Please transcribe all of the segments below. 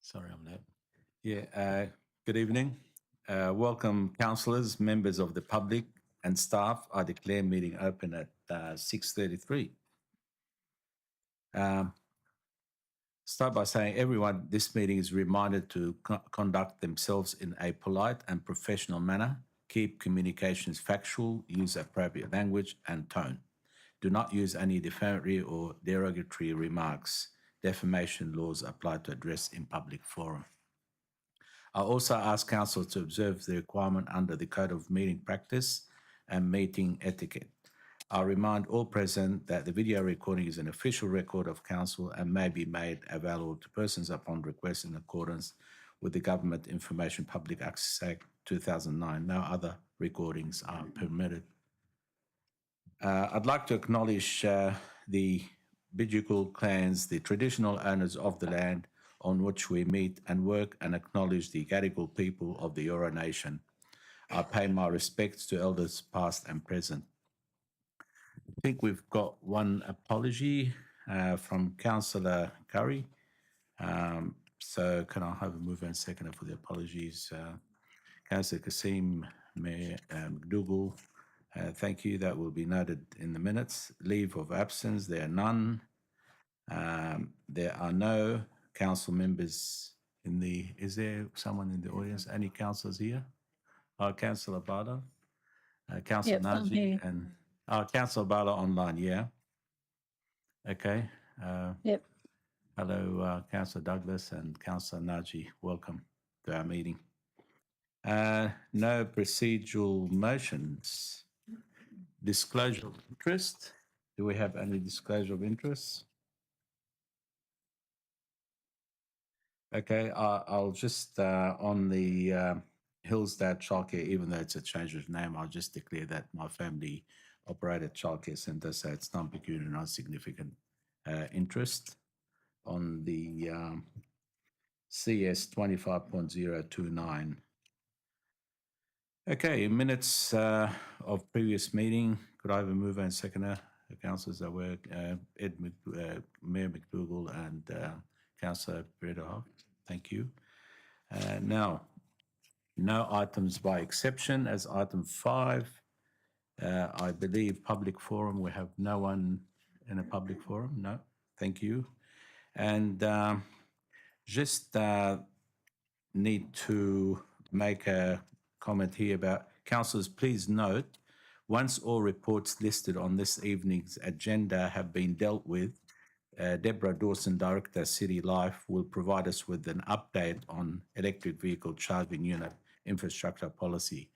Sorry, I'm late. Good evening. Welcome, councillors, members of the public and staff. I declare meeting open at 6:33. Start by saying everyone, this meeting is reminded to conduct themselves in a polite and professional manner, keep communications factual, use appropriate language and tone. Do not use any defamatory or derogatory remarks. Defamation laws apply to address in public forum. I also ask Council to observe the requirement under the Code of Meeting Practice and Meeting Etiquette. I remind all present that the video recording is an official record of Council and may be made available to persons upon request in accordance with the Government Information Public Access Act 2009. No other recordings are permitted. I'd like to acknowledge the Bidjigal clans, the traditional owners of the land on which we meet and work, and acknowledge the Gadigal people of the Eora Nation. I pay my respects to elders past and present. I think we've got one apology from Councillor Curry. So can I have a mover and seconder for the apologies? Councillor Kasim McDougall, thank you. That will be noted in the minutes. Leave of absence, there are none. There are no council members in the, is there someone in the audience? Any councillors here? Councillor Bala, Councillor Yes, I'm Naji, here. and Councillor Bala online, yeah. Okay. Yep. Hello, Councillor Douglas and Councillor Naji. Welcome to our meeting. No procedural motions. Disclosure of interest. Do we have any disclosure of interest? Okay, I'll just, on the Hillsdale Childcare, even though it's a change of name, I'll just declare that my family operated childcare centre, so it's non-pecuniary, non-significant interest. On the CS 25.029. Okay, minutes of previous meeting. Could I have a mover and seconder? The councillors that were Mayor McDougall and Councillor Pereira. Thank you. Now, no items by exception. As item 5, I believe public forum. We have no one in a public forum. No, thank you. And just need to make a comment here about councillors. Please note, once all reports listed on this evening's agenda have been dealt with, Deborah Dawson, Director, City Life, will provide us with an update on electric vehicle charging unit infrastructure policy.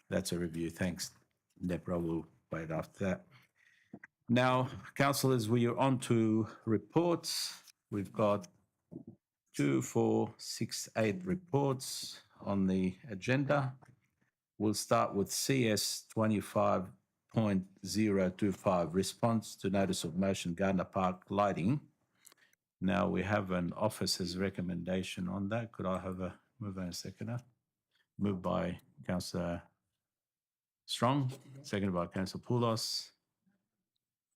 That's a review. Thanks, Deborah. We'll wait after that. Now, councillors, we are on to reports. We've got 2, 4, 6, 8 reports on the agenda. We'll start with CS 25.025, response to notice of motion Gardner Park lighting. Now we have an officer's recommendation on that. Could I have a mover and a seconder? Moved by Councillor Strong, seconded by Councillor Poulos.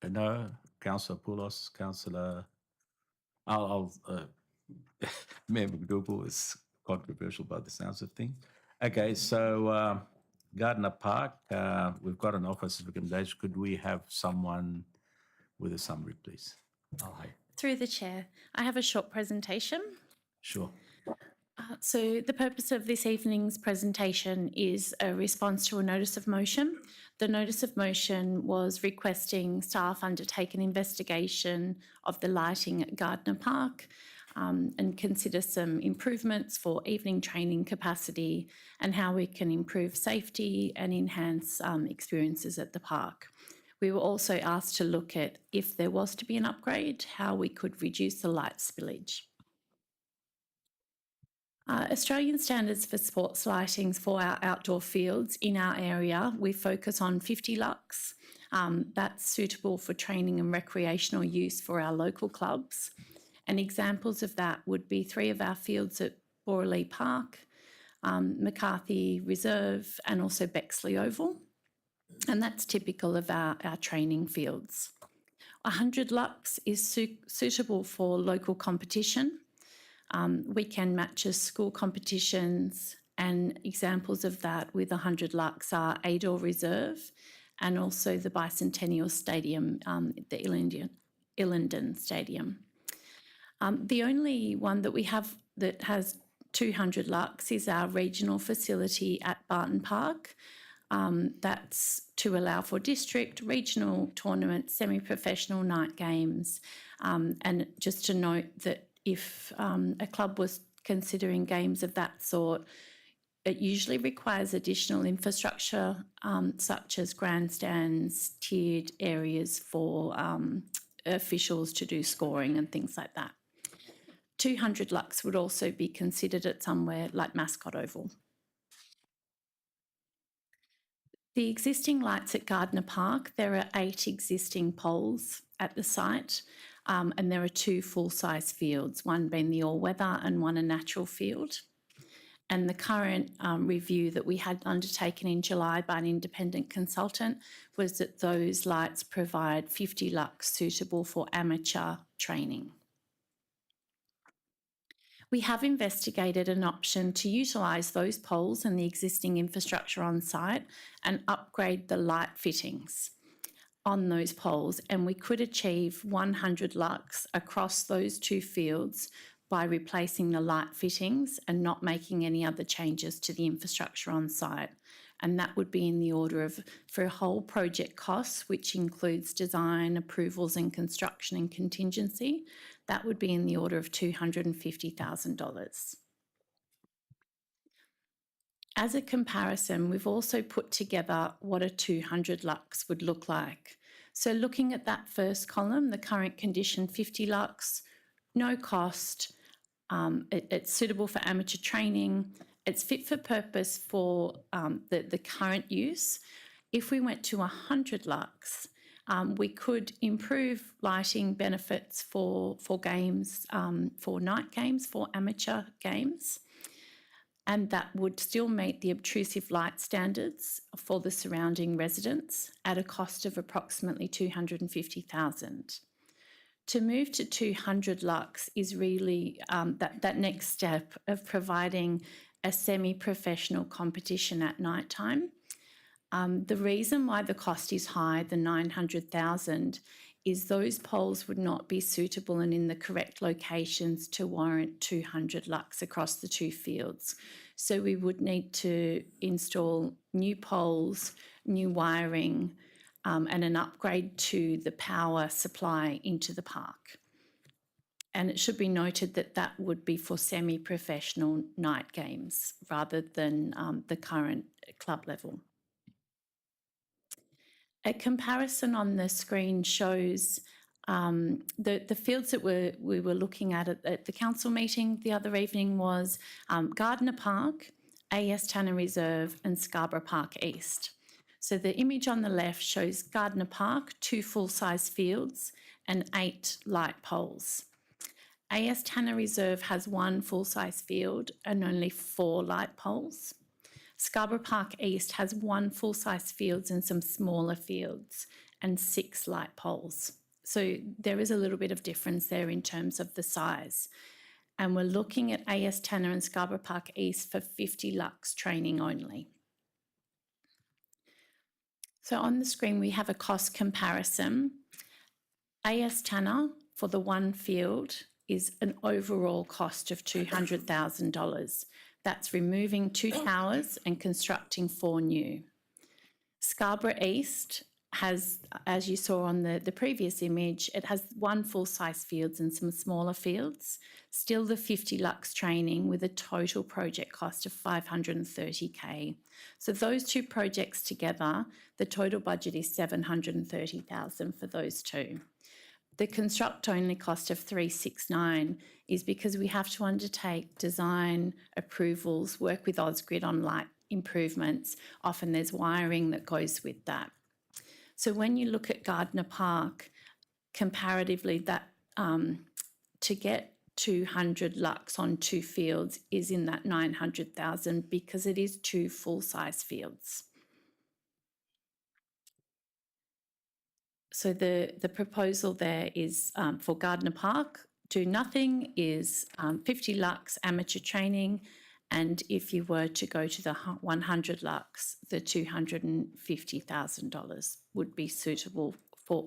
No, Councillor Poulos, Councillor. Mayor McDougall is controversial by the sounds of things. Okay, so Gardner Park, we've got an officer's recommendation. Could we have someone with a summary, please? Hi. Through the chair, I have a short presentation. Sure. So the purpose of this evening's presentation is a response to a notice of motion. The notice of motion was requesting staff undertake an investigation of the lighting at Gardner Park and consider some improvements for evening training capacity and how we can improve safety and enhance experiences at the park. We were also asked to look at, if there was to be an upgrade, how we could reduce the light spillage. Australian standards for sports lightings for our outdoor fields in our area, we focus on 50 lux. That's suitable for training and recreational use for our local clubs. And examples of that would be 3 of our fields at Borley Park, McCarthy Reserve, and also Bexley Oval. And that's typical of our training fields. 100 lux is suitable for local competition. weekend matches, school competitions, and examples of that with 100 Lux are Ador Reserve and also the Bicentennial Stadium, the Illenden Stadium. The only one that we have that has 200 Lux is our regional facility at Barton Park. That's to allow for district, regional tournaments, semi-professional night games. And just to note that if a club was considering games of that sort, it usually requires additional infrastructure, such as grandstands, tiered areas for officials to do scoring and things like that. 200 Lux would also be considered at somewhere like Mascot Oval. The existing lights at Gardner Park, there are 8 existing poles at the site, and there are 2 full-size fields, one being the all-weather and one a natural field. And the current review that we had undertaken in July by an independent consultant was that those lights provide 50 Lux suitable for amateur training. We have investigated an option to utilise those poles and the existing infrastructure on site and upgrade the light fittings on those poles, and we could achieve 100 Lux across those 2 fields by replacing the light fittings and not making any other changes to the infrastructure on site. And that would be in the order of, for a whole project costs, which includes design, approvals and construction and contingency, that would be in the order of $250,000. As a comparison, we've also put together what a 200 Lux would look like. So looking at that first column, the current condition 50 Lux, no cost, it's suitable for amateur training, it's fit for purpose for the current use. If we went to 100 Lux, we could improve lighting benefits for games, for night games, for amateur games, and that would still meet the obtrusive light standards for the surrounding residents at a cost of approximately $250,000. To move to 200 Lux is really that next step of providing a semi-professional competition at night time. The reason why the cost is high, the $900,000, is those poles would not be suitable and in the correct locations to warrant 200 Lux across the 2 fields. So we would need to install new poles, new wiring, and an upgrade to the power supply into the park. And it should be noted that that would be for semi-professional night games rather than the current club level. A comparison on the screen shows the fields that we were looking at the council meeting the other evening was Gardner Park, AS Tanner Reserve and Scarborough Park East. So the image on the left shows Gardner Park, 2 full-size fields and 8 light poles. AS Tanner Reserve has 1 full-size field and only 4 light poles. Scarborough Park East has 1 full-size field and some smaller fields and 6 light poles. So there is a little bit of difference there in terms of the size. And we're looking at AS Tanner and Scarborough Park East for 50 Lux training only. So on the screen we have a cost comparison. AS Tanner for the 1 field is an overall cost of $200,000. That's removing 2 towers and constructing 4 new. Scarborough East has, as you saw on the previous image, it has 1 full-size field and some smaller fields, still the 50 Lux training with a total project cost of $530K. So those 2 projects together, the total budget is $730,000 for those 2. The construct-only cost of $369 is because we have to undertake design, approvals, work with Ausgrid on light improvements. Often there's wiring that goes with that. So when you look at Gardner Park, comparatively, that to get 200 Lux on 2 fields is in that $900,000 because it is 2 full-size fields. So the proposal there is for Gardner Park, do nothing is 50 lux amateur training, and if you were to go to the 100 lux, the $250,000 would be suitable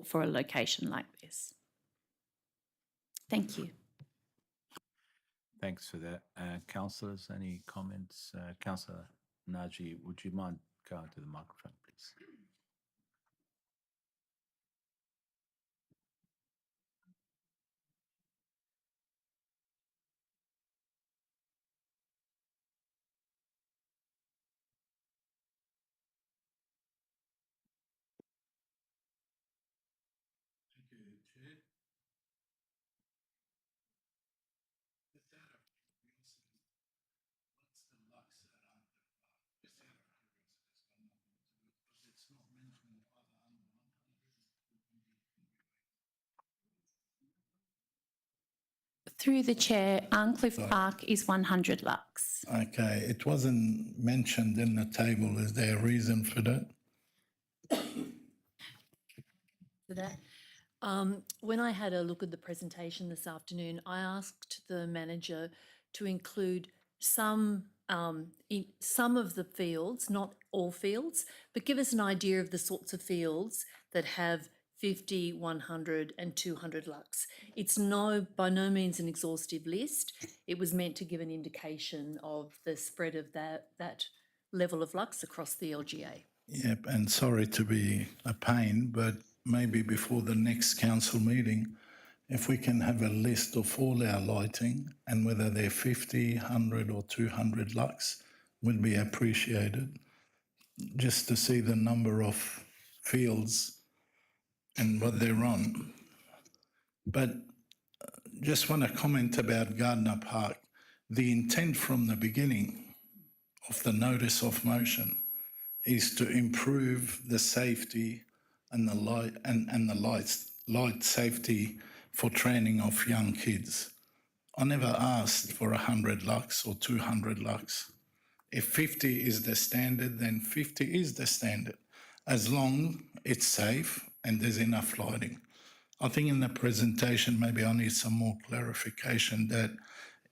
for a location like this. Thank you. Thanks for that. Councillors, any comments? Councillor Naji, would you mind going to the microphone, please? Thank you, Chair. What's the lux that are just out of curiosity, it's got nothing to do because it's not mentioning other under 100. Through the chair, Arncliffe Park is 100 lux. Okay, it wasn't mentioned in the table. Is there a reason for that? For that. When I had a look at the presentation this afternoon, I asked the manager to include some of the fields, not all fields, but give us an idea of the sorts of fields that have 50, 100 and 200 lux. It's by no means an exhaustive list. It was meant to give an indication of the spread of that level of lux across the LGA. Yep, and sorry to be a pain, but maybe before the next council meeting, if we can have a list of all our lighting and whether they're 50, 100 or 200 lux would be appreciated, just to see the number of fields and what they're on. But just want to comment about Gardner Park. The intent from the beginning of the notice of motion is to improve the safety and the light and the light safety for training of young kids. I never asked for 100 lux or 200 lux. If 50 is the standard, then 50 is the standard, as long it's safe and there's enough lighting. I think in the presentation, maybe I need some more clarification that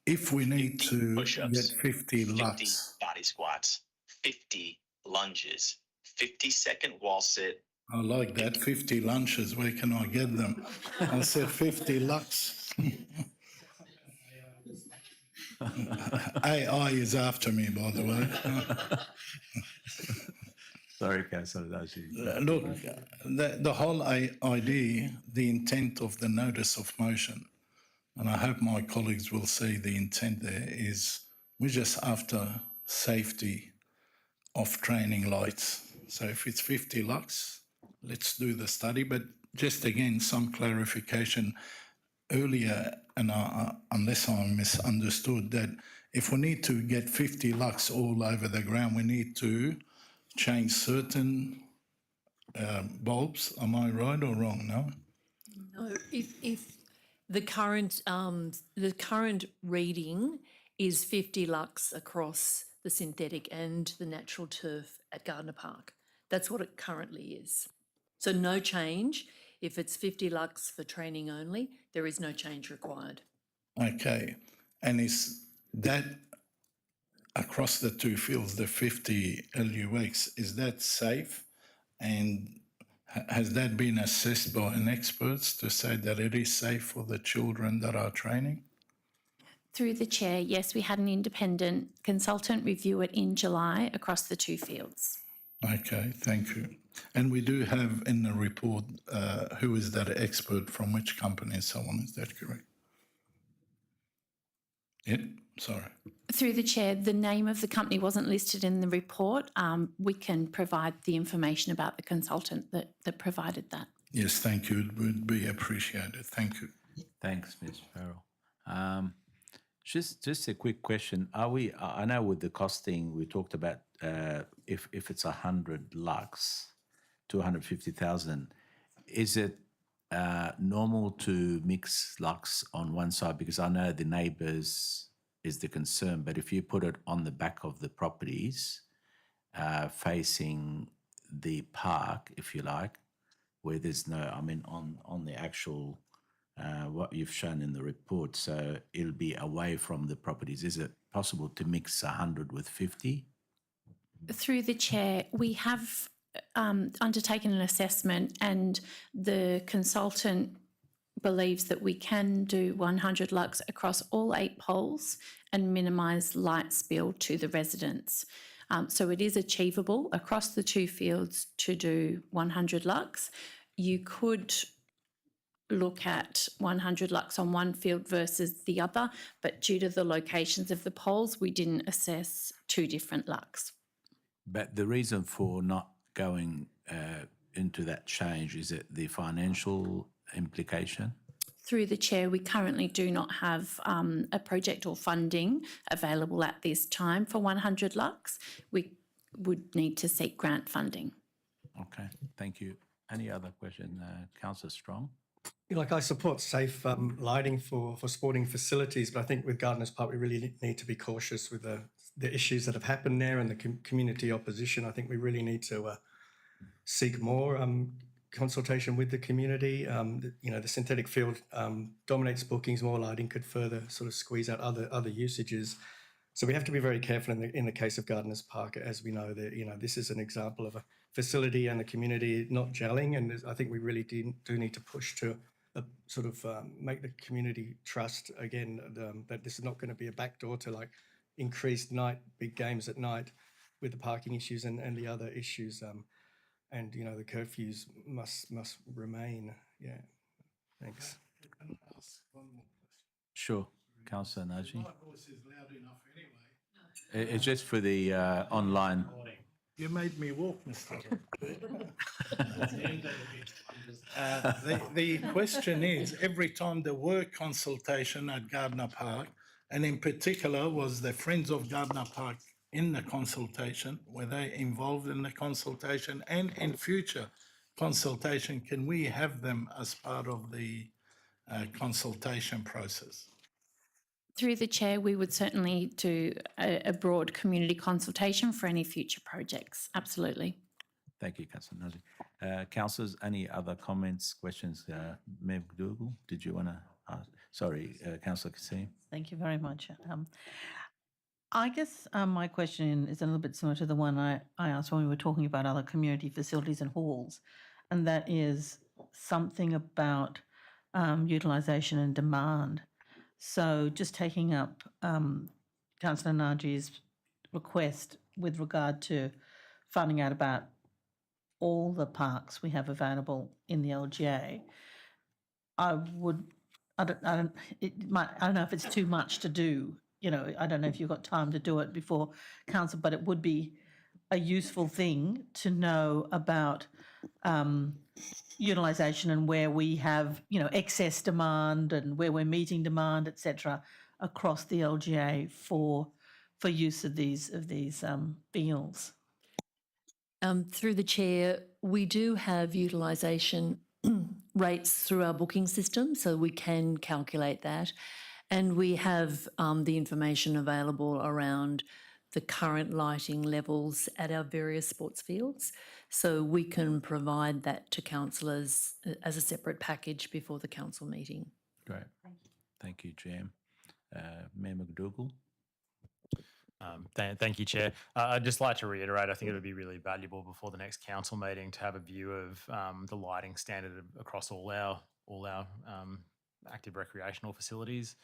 if we need to get 50 lux. 50 body squats, 50 lunges, 50-second wall sit. I like that, 50 lunches, where can I get them? I said 50 lux. AI is after me, by the way. Sorry, Councillor Naji. Look, the whole idea, the intent of the notice of motion, and I hope my colleagues will see the intent there, is we're just after safety of training lights. So if it's 50 lux, let's do the study. But just again, some clarification earlier, and unless I misunderstood, that if we need to get 50 lux all over the ground, we need to change certain bulbs. Am I right or wrong? No? No, if the current reading is 50 lux across the synthetic and the natural turf at Gardner Park. That's what it currently is. So no change. If it's 50 lux for training only, there is no change required. Okay. And is that across the two fields, the 50 LUX, is that safe? And has that been assessed by an expert to say that it is safe for the children that are training? Through the chair, yes, we had an independent consultant review it in July across the two fields. Okay, thank you. And we do have in the report who is that expert, from which company and so on, is that correct? Yep, sorry. Through the chair, the name of the company wasn't listed in the report. We can provide the information about the consultant that provided that. Yes, thank you. It would be appreciated. Thank you. Thanks, Ms. Farrell. Just a quick question. I know with the costing, we talked about if it's 100 lux, 250,000, is it normal to mix lux on one side? Because I know the neighbours is the concern, but if you put it on the back of the properties facing the park, if you like, where there's no, I mean, on the actual what you've shown in the report. So it'll be away from the properties. Is it possible to mix 100 with 50? Through the chair, we have undertaken an assessment, and the consultant believes that we can do 100 lux across all 8 poles and minimise light spill to the residents. So it is achievable across the 2 fields to do 100 lux. You could look at 100 lux on one field versus the other, but due to the locations of the poles, we didn't assess 2 different lux. But the reason for not going into that change, is it the financial implication? Through the chair, we currently do not have a project or funding available at this time for 100 lux. We would need to seek grant funding. Okay, thank you. Any other question, Councillor Strong? Like, I support safe lighting for sporting facilities, but I think with Gardeners Park we really need to be cautious with the issues that have happened there and the community opposition. I think we really need to seek more consultation with the community. The synthetic field dominates bookings. More lighting could further sort of squeeze out other usages. So we have to be very careful in the case of Gardeners Park, as we know that this is an example of a facility and the community not gelling, and I think we really do need to push to sort of make the community trust again that this is not going to be a backdoor to like increased big games at night with the parking issues and the other issues. And the curfews must remain. Yeah, thanks. Can I ask one more question? Sure, Councillor Najee. My voice is loud enough anyway. It's just for the online. You made me walk, Mr. The question is, every time there were consultation at Gardner Park, and in particular was the Friends of Gardner Park in the consultation, were they involved in the consultation, and in future consultation, can we have them as part of the consultation process? Through the chair, we would certainly do a broad community consultation for any future projects. Absolutely. Thank you, Councillor Najee. Councillors, any other comments, questions? Mayor McDougall, did you want to ask? Sorry, Councillor Kassim. Thank you very much. I guess my question is a little bit similar to the one I asked when we were talking about other community facilities and halls, and that is something about utilisation and demand. So just taking up Councillor Najee's request with regard to finding out about all the parks we have available in the LGA, I don't know if it's too much to do. I don't know if you've got time to do it before council, but it would be a useful thing to know about utilisation and where we have, excess demand and where we're meeting demand, etc., across the LGA for use of these fields. Through the chair, we do have utilisation rates through our booking system, so we can calculate that. And we have the information available around the current lighting levels at our various sports fields. So we can provide that to councillors as a separate package before the council meeting. Great. Thank you, Jam. Mayor McDougall. Thank you, Chair. I'd just like to reiterate, I think it would be really valuable before the next council meeting to have a view of the lighting standard across all our active recreational facilities.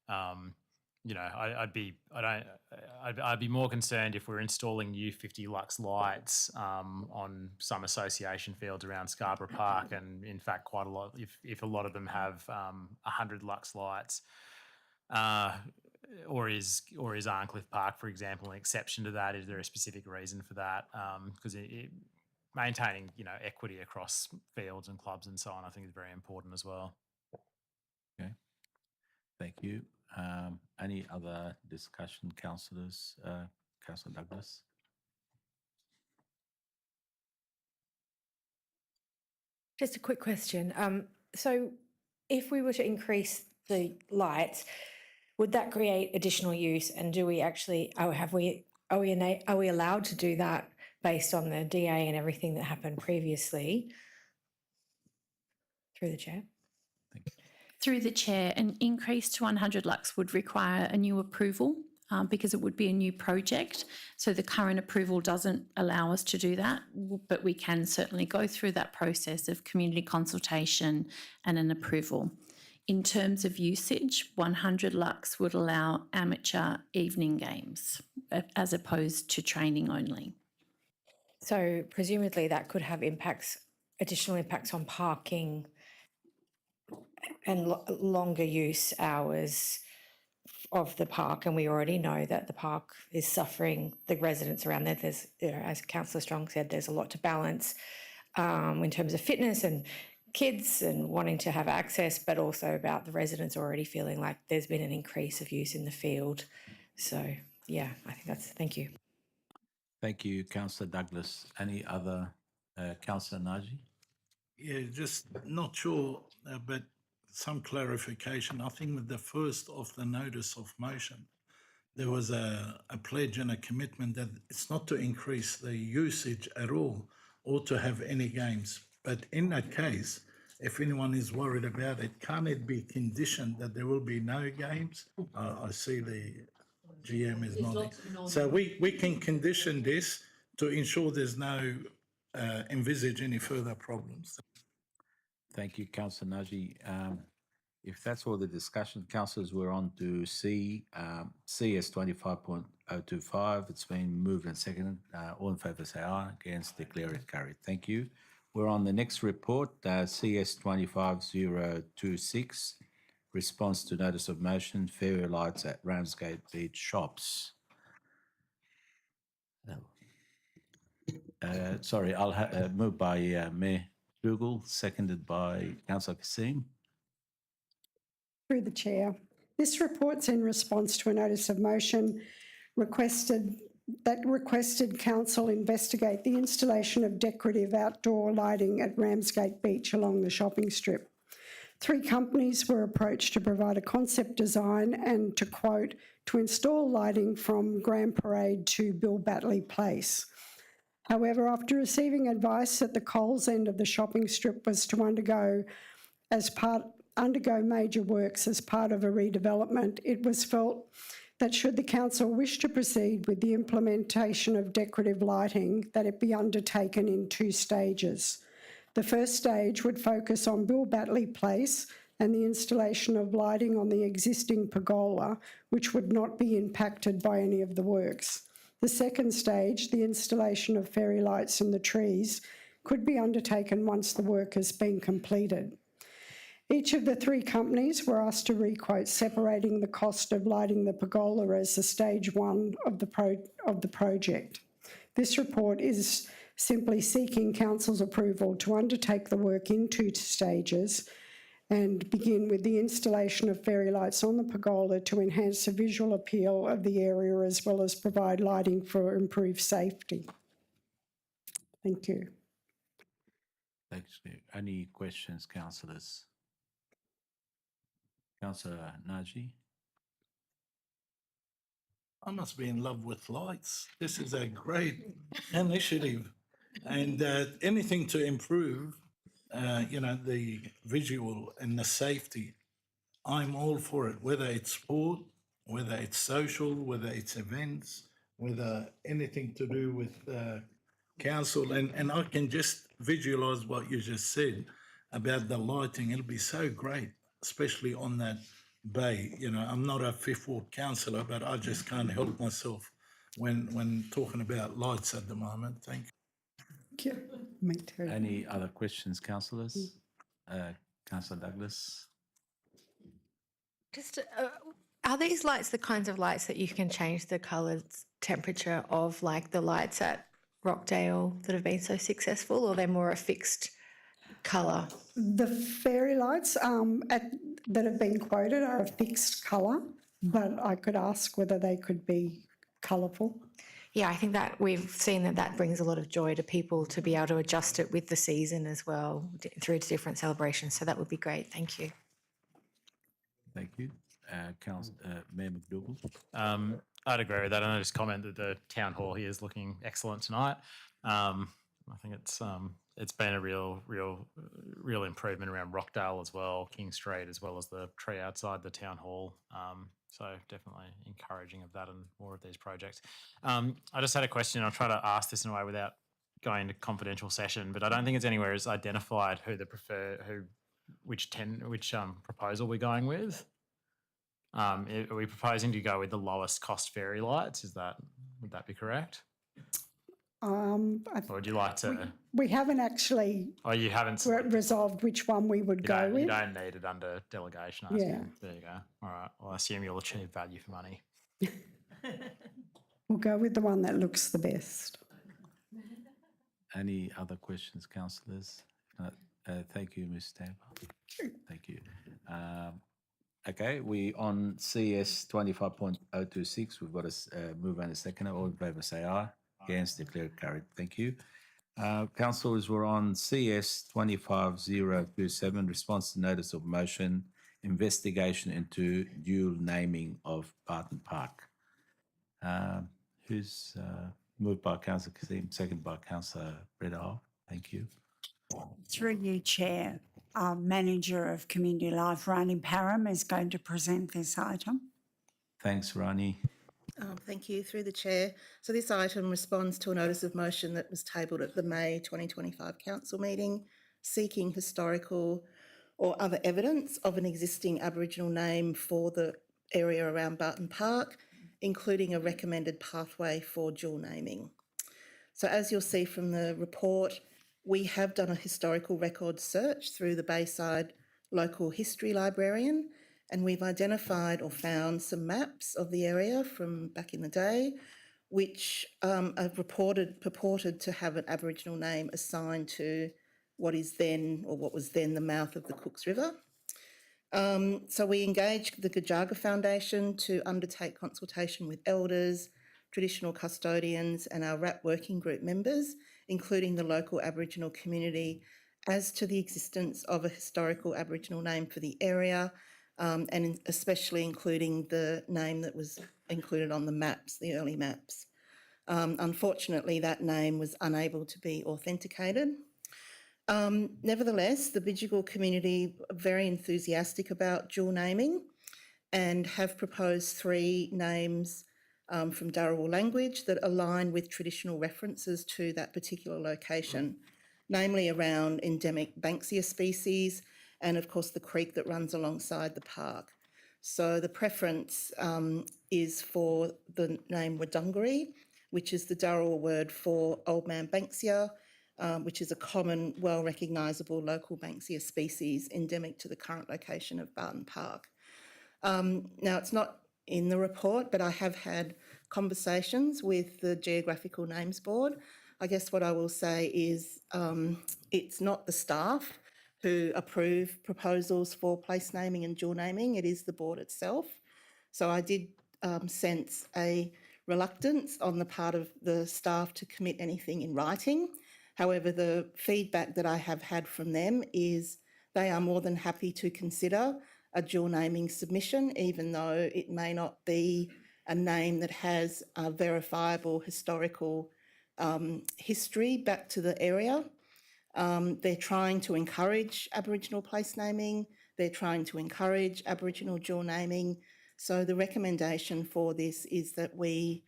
I'd be more concerned if we're installing new 50 lux lights on some association fields around Scarborough Park, and in fact quite a lot, if a lot of them have 100 lux lights. Or is Arncliffe Park, for example, an exception to that? Is there a specific reason for that? Because maintaining, equity across fields and clubs and so on, I think is very important as well. Okay, thank you. Any other discussion, councillors? Councillor Douglas. Just a quick question. So if we were to increase the lights, would that create additional use? And do we actually, are we allowed to do that based on the DA and everything that happened previously? Through the chair. Thank you. Through the chair, an increase to 100 lux would require a new approval because it would be a new project. So the current approval doesn't allow us to do that, but we can certainly go through that process of community consultation and an approval. In terms of usage, 100 lux would allow amateur evening games as opposed to training only. So presumably that could have additional impacts on parking and longer use hours of the park. And we already know that the park is suffering, the residents around there. There's, as Councillor Strong said, there's a lot to balance in terms of fitness and kids and wanting to have access, but also about the residents already feeling like there's been an increase of use in the field. So, yeah, I think thank you. Thank you, Councillor Douglas. Any other, Councillor Naji? Yeah, just not sure, but some clarification. I think with the first of the notice of motion, there was a pledge and a commitment that it's not to increase the usage at all or to have any games. But in that case, if anyone is worried about it, can't it be conditioned that there will be no games? I see the GM is nodding. So we can condition this to ensure there's no envisage any further problems. Thank you, Councillor Naji. If that's all the discussion, councillors, we're on to CS 25.025. It's been moved and seconded. All in favour say aye. Against, declare it carried. Thank you. We're on the next report, CS 25026. Response to notice of motion, fairy lights at Ramsgate Beach shops. Sorry, I'll move by Mayor Dougal, seconded by Councillor Kassim. Through the chair. This report's in response to a notice of motion requested council investigate the installation of decorative outdoor lighting at Ramsgate Beach along the shopping strip. 3 companies were approached to provide a concept design and, to quote, to install lighting from Grand Parade to Bill Batley Place. However, after receiving advice that the Coles end of the shopping strip was to undergo major works as part of a redevelopment, it was felt that should the council wish to proceed with the implementation of decorative lighting, that it be undertaken in 2 stages. The first stage would focus on Bill Batley Place and the installation of lighting on the existing pergola, which would not be impacted by any of the works. The second stage, the installation of fairy lights in the trees, could be undertaken once the work has been completed. Each of the 3 companies were asked to requote separating the cost of lighting the pergola as the stage 1 of the project. This report is simply seeking council's approval to undertake the work in 2 stages and begin with the installation of fairy lights on the pergola to enhance the visual appeal of the area as well as provide lighting for improved safety. Thank you. Thanks. Any questions, councillors? Councillor Naji? I must be in love with lights. This is a great initiative. And anything to improve, the visual and the safety, I'm all for it, whether it's sport, whether it's social, whether it's events, whether anything to do with council. And I can just visualise what you just said about the lighting. It'll be so great, especially on that bay. I'm not a Fifth Ward councillor, but I just can't help myself when talking about lights at the moment. Thank you. Thank you. Me too. Any other questions, councillors? Councillor Douglas? Just, are these lights the kinds of lights that you can change the colour temperature of, like the lights at Rockdale that have been so successful, or they're more a fixed colour? The fairy lights that have been quoted are a fixed colour, but I could ask whether they could be colourful. Yeah, I think that we've seen that brings a lot of joy to people to be able to adjust it with the season as well through to different celebrations. So that would be great. Thank you. Thank you. Mayor McDougall? I'd agree with that. And I just comment that the town hall here is looking excellent tonight. I think it's been a real improvement around Rockdale as well, King Street, as well as the tree outside the town hall. So definitely encouraging of that and more of these projects. I just had a question. I'll try to ask this in a way without going into confidential session, but I don't think it's anywhere is identified which proposal we're going with. Are we proposing to go with the lowest cost fairy lights? Would that be correct? Or would you like to? We haven't actually Oh, you haven't resolved which one we would go You with. don't need it under delegation. I Yeah. assume. There you go. All right. Well, I assume you'll achieve value for money. We'll go with the one that looks the best. Any other questions, councillors? If not, thank you, Ms. Tamper. Thank you. Okay, we on CS 25.026. We've got a move and a second. All in favour say aye. Against, declare carried. Thank you. Councillors, we're on CS 25027, response to notice of motion, investigation into dual naming of Barton Park. Who's moved by Councillor Kasim, second by Councillor Breda. Thank you. Through you, Chair, our Manager of Community Life, Rani Param, is going to present this item. Thanks, Rani. Thank you, through the Chair. So this item responds to a notice of motion that was tabled at the May 2025 Council meeting, seeking historical or other evidence of an existing Aboriginal name for the area around Barton Park, including a recommended pathway for dual naming. So as you'll see from the report, we have done a historical record search through the Bayside Local History Librarian, and we've identified or found some maps of the area from back in the day, which are purported to have an Aboriginal name assigned to what was then the mouth of the Cooks River. So we engaged the Gajaga Foundation to undertake consultation with elders, traditional custodians and our RAP working group members, including the local Aboriginal community, as to the existence of a historical Aboriginal name for the area, and especially including the name that was included on the maps, the early maps. Unfortunately, that name was unable to be authenticated. Nevertheless, the Bidjigal community are very enthusiastic about dual naming and have proposed 3 names from Dharawal language that align with traditional references to that particular location, namely around endemic Banksia species and, of course, the creek that runs alongside the park. So the preference is for the name Wurundjeri, which is the Dharawal word for Old Man Banksia, which is a common, well-recognisable local Banksia species endemic to the current location of Barton Park. Now, it's not in the report, but I have had conversations with the Geographical Names Board. I guess what I will say is it's not the staff who approve proposals for place naming and dual naming, it is the board itself. So I did sense a reluctance on the part of the staff to commit anything in writing. However, the feedback that I have had from them is they are more than happy to consider a dual naming submission, even though it may not be a name that has a verifiable historical history back to the area. They're trying to encourage Aboriginal place naming. They're trying to encourage Aboriginal dual naming. So the recommendation for this is that we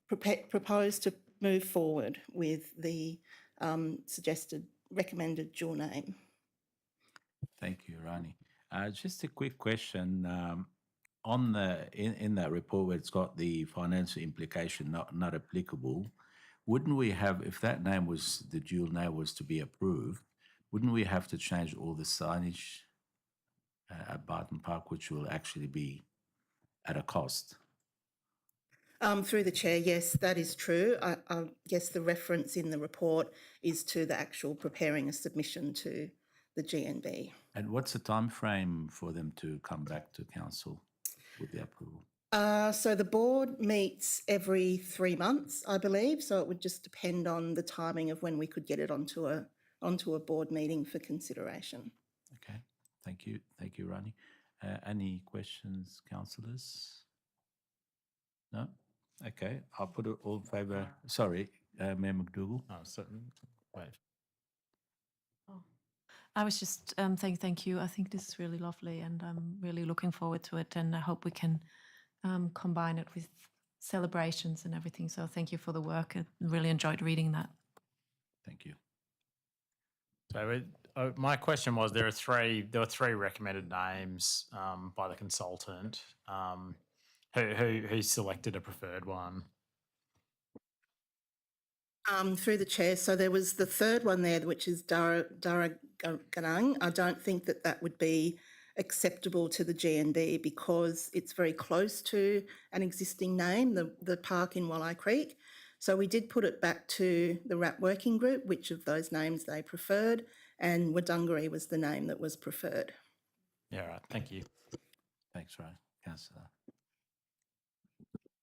propose to move forward with the suggested recommended dual name. Thank you, Rani. Just a quick question. In that report where it's got the financial implication not applicable, wouldn't we have, if that name was, the dual name was to be approved, wouldn't we have to change all the signage at Barton Park, which will actually be at a cost? Through the Chair, yes, that is true. I guess the reference in the report is to the actual preparing a submission to the GNB. And what's the time frame for them to come back to council with the approval? So the board meets every 3 months, I believe. So it would just depend on the timing of when we could get it onto a board meeting for consideration. Okay, thank you. Thank you, Rani. Any questions, councillors? No? Okay, I'll put it all in favour. Sorry, Mayor McDougall. Oh, so, wait. I was just saying thank you. I think this is really lovely and I'm really looking forward to it, and I hope we can combine it with celebrations and everything. So thank you for the work. I really enjoyed reading that. Thank you. So my question was, there were three recommended names by the consultant. Who selected a preferred one? Through the chair, so there was the third one there, which is Darraganung. I don't think that would be acceptable to the GNB because it's very close to an existing name, the park in Walleye Creek. So we did put it back to the RAP working group, which of those names they preferred, and Wodongaree was the name that was preferred. Yeah, right. Thank you. Thanks, Ray. Councillor.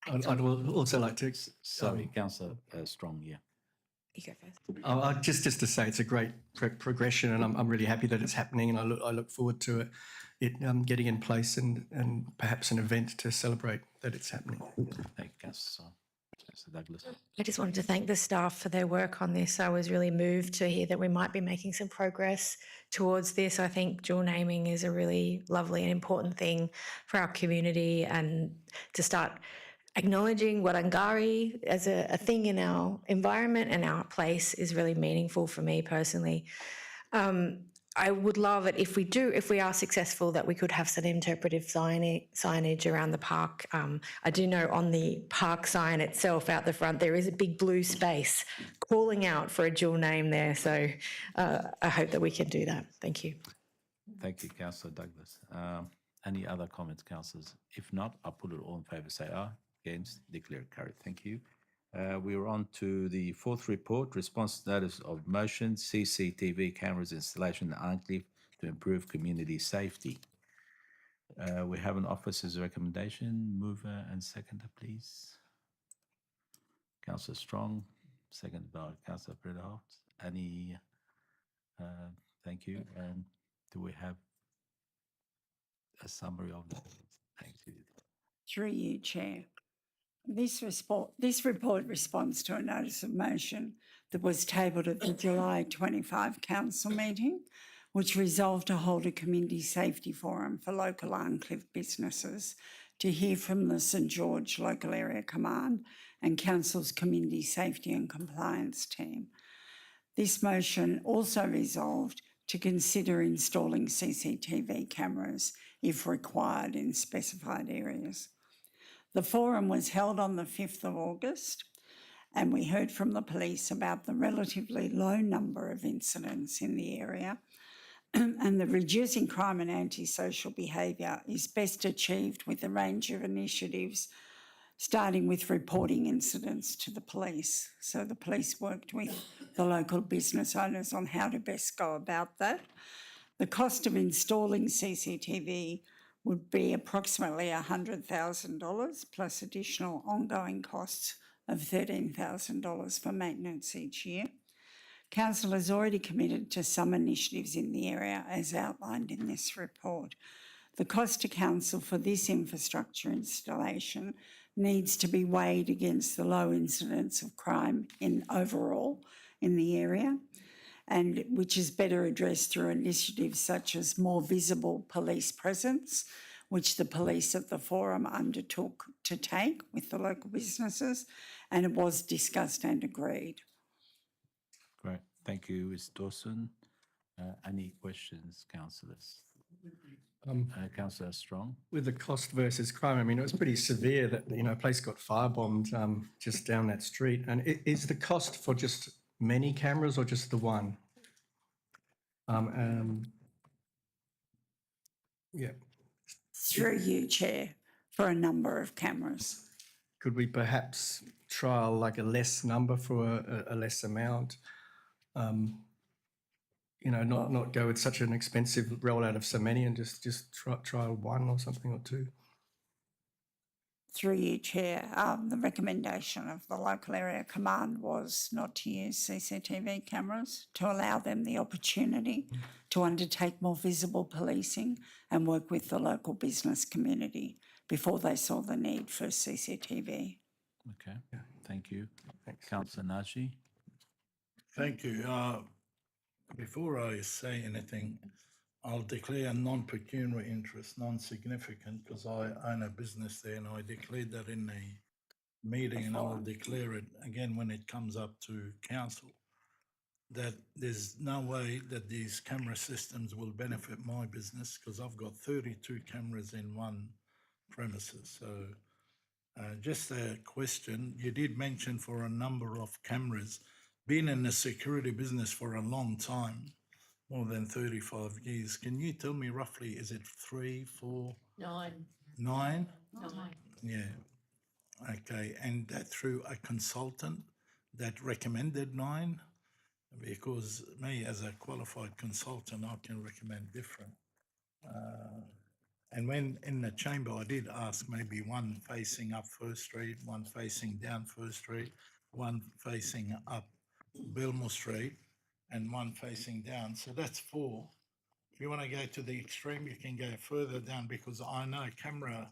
I'd also like to. Sorry, Councillor Strong, yeah. You go first. Just to say it's a great progression, and I'm really happy that it's happening, and I look forward to it getting in place and perhaps an event to celebrate that it's happening. Thank you, Councillor Douglas. I just wanted to thank the staff for their work on this. I was really moved to hear that we might be making some progress towards this. I think dual naming is a really lovely and important thing for our community, and to start acknowledging Wodongaree as a thing in our environment and our place is really meaningful for me personally. I would love it if we are successful, that we could have some interpretive signage around the park. I do know on the park sign itself out the front, there is a big blue space calling out for a dual name there. So I hope that we can do that. Thank you. Thank you, Councillor Douglas. Any other comments, councillors? If not, I'll put it all in favour, say aye. Against, declare it carried. Thank you. We're on to the fourth report, response notice of motion, CCTV cameras installation in Arncliffe to improve community safety. We have an officer's recommendation. Mover and seconder, please. Councillor Strong, seconded by Councillor Brederholt. Any, thank you. And do we have a summary of that? Thank you. Through you, Chair. This report responds to a notice of motion that was tabled at the July 25 council meeting, which resolved to hold a community safety forum for local Arncliffe businesses to hear from the St George Local Area Command and Council's Community Safety and Compliance team. This motion also resolved to consider installing CCTV cameras if required in specified areas. The forum was held on the 5th of August, and we heard from the police about the relatively low number of incidents in the area, and the reducing crime and antisocial behaviour is best achieved with a range of initiatives, starting with reporting incidents to the police. So the police worked with the local business owners on how to best go about that. The cost of installing CCTV would be approximately $100,000 plus additional ongoing costs of $13,000 for maintenance each year. Council has already committed to some initiatives in the area as outlined in this report. The cost to Council for this infrastructure installation needs to be weighed against the low incidence of crime overall in the area, and which is better addressed through initiatives such as more visible police presence, which the police at the forum undertook to take with the local businesses, and it was discussed and agreed. Great. Thank you, Ms Dawson. Any questions, councillors? Councillor Strong. With the cost versus crime, I mean, it was pretty severe that, a place got firebombed just down that street. And is the cost for just many cameras or just the one? Yeah. Through you, Chair, for a number of cameras. Could we perhaps trial like a less number for a less amount? Not go with such an expensive rollout of so many and just trial one or something or two. Through you, Chair, the recommendation of the local area command was not to use CCTV cameras, to allow them the opportunity to undertake more visible policing and work with the local business community before they saw the need for CCTV. Okay. Thank you. Councillor Najee. Thank you. Before I say anything, I'll declare non-pecuniary interest non-significant because I own a business there and I declared that in the meeting and I'll declare it again when it comes up to council, that there's no way that these camera systems will benefit my business because I've got 32 cameras in one premises. So just a question, you did mention for a number of cameras, been in the security business for a long time, more than 35 years. Can you tell me roughly, is it 3, 4, 9. 9? 9. Yeah. Okay. And that through a consultant that recommended 9? Because me as a qualified consultant, I can recommend different. And when in the chamber, I did ask maybe one facing up First Street, one facing down First Street, one facing up Belmore Street, and one facing down. So that's 4. If you want to go to the extreme, you can go further down because I know camera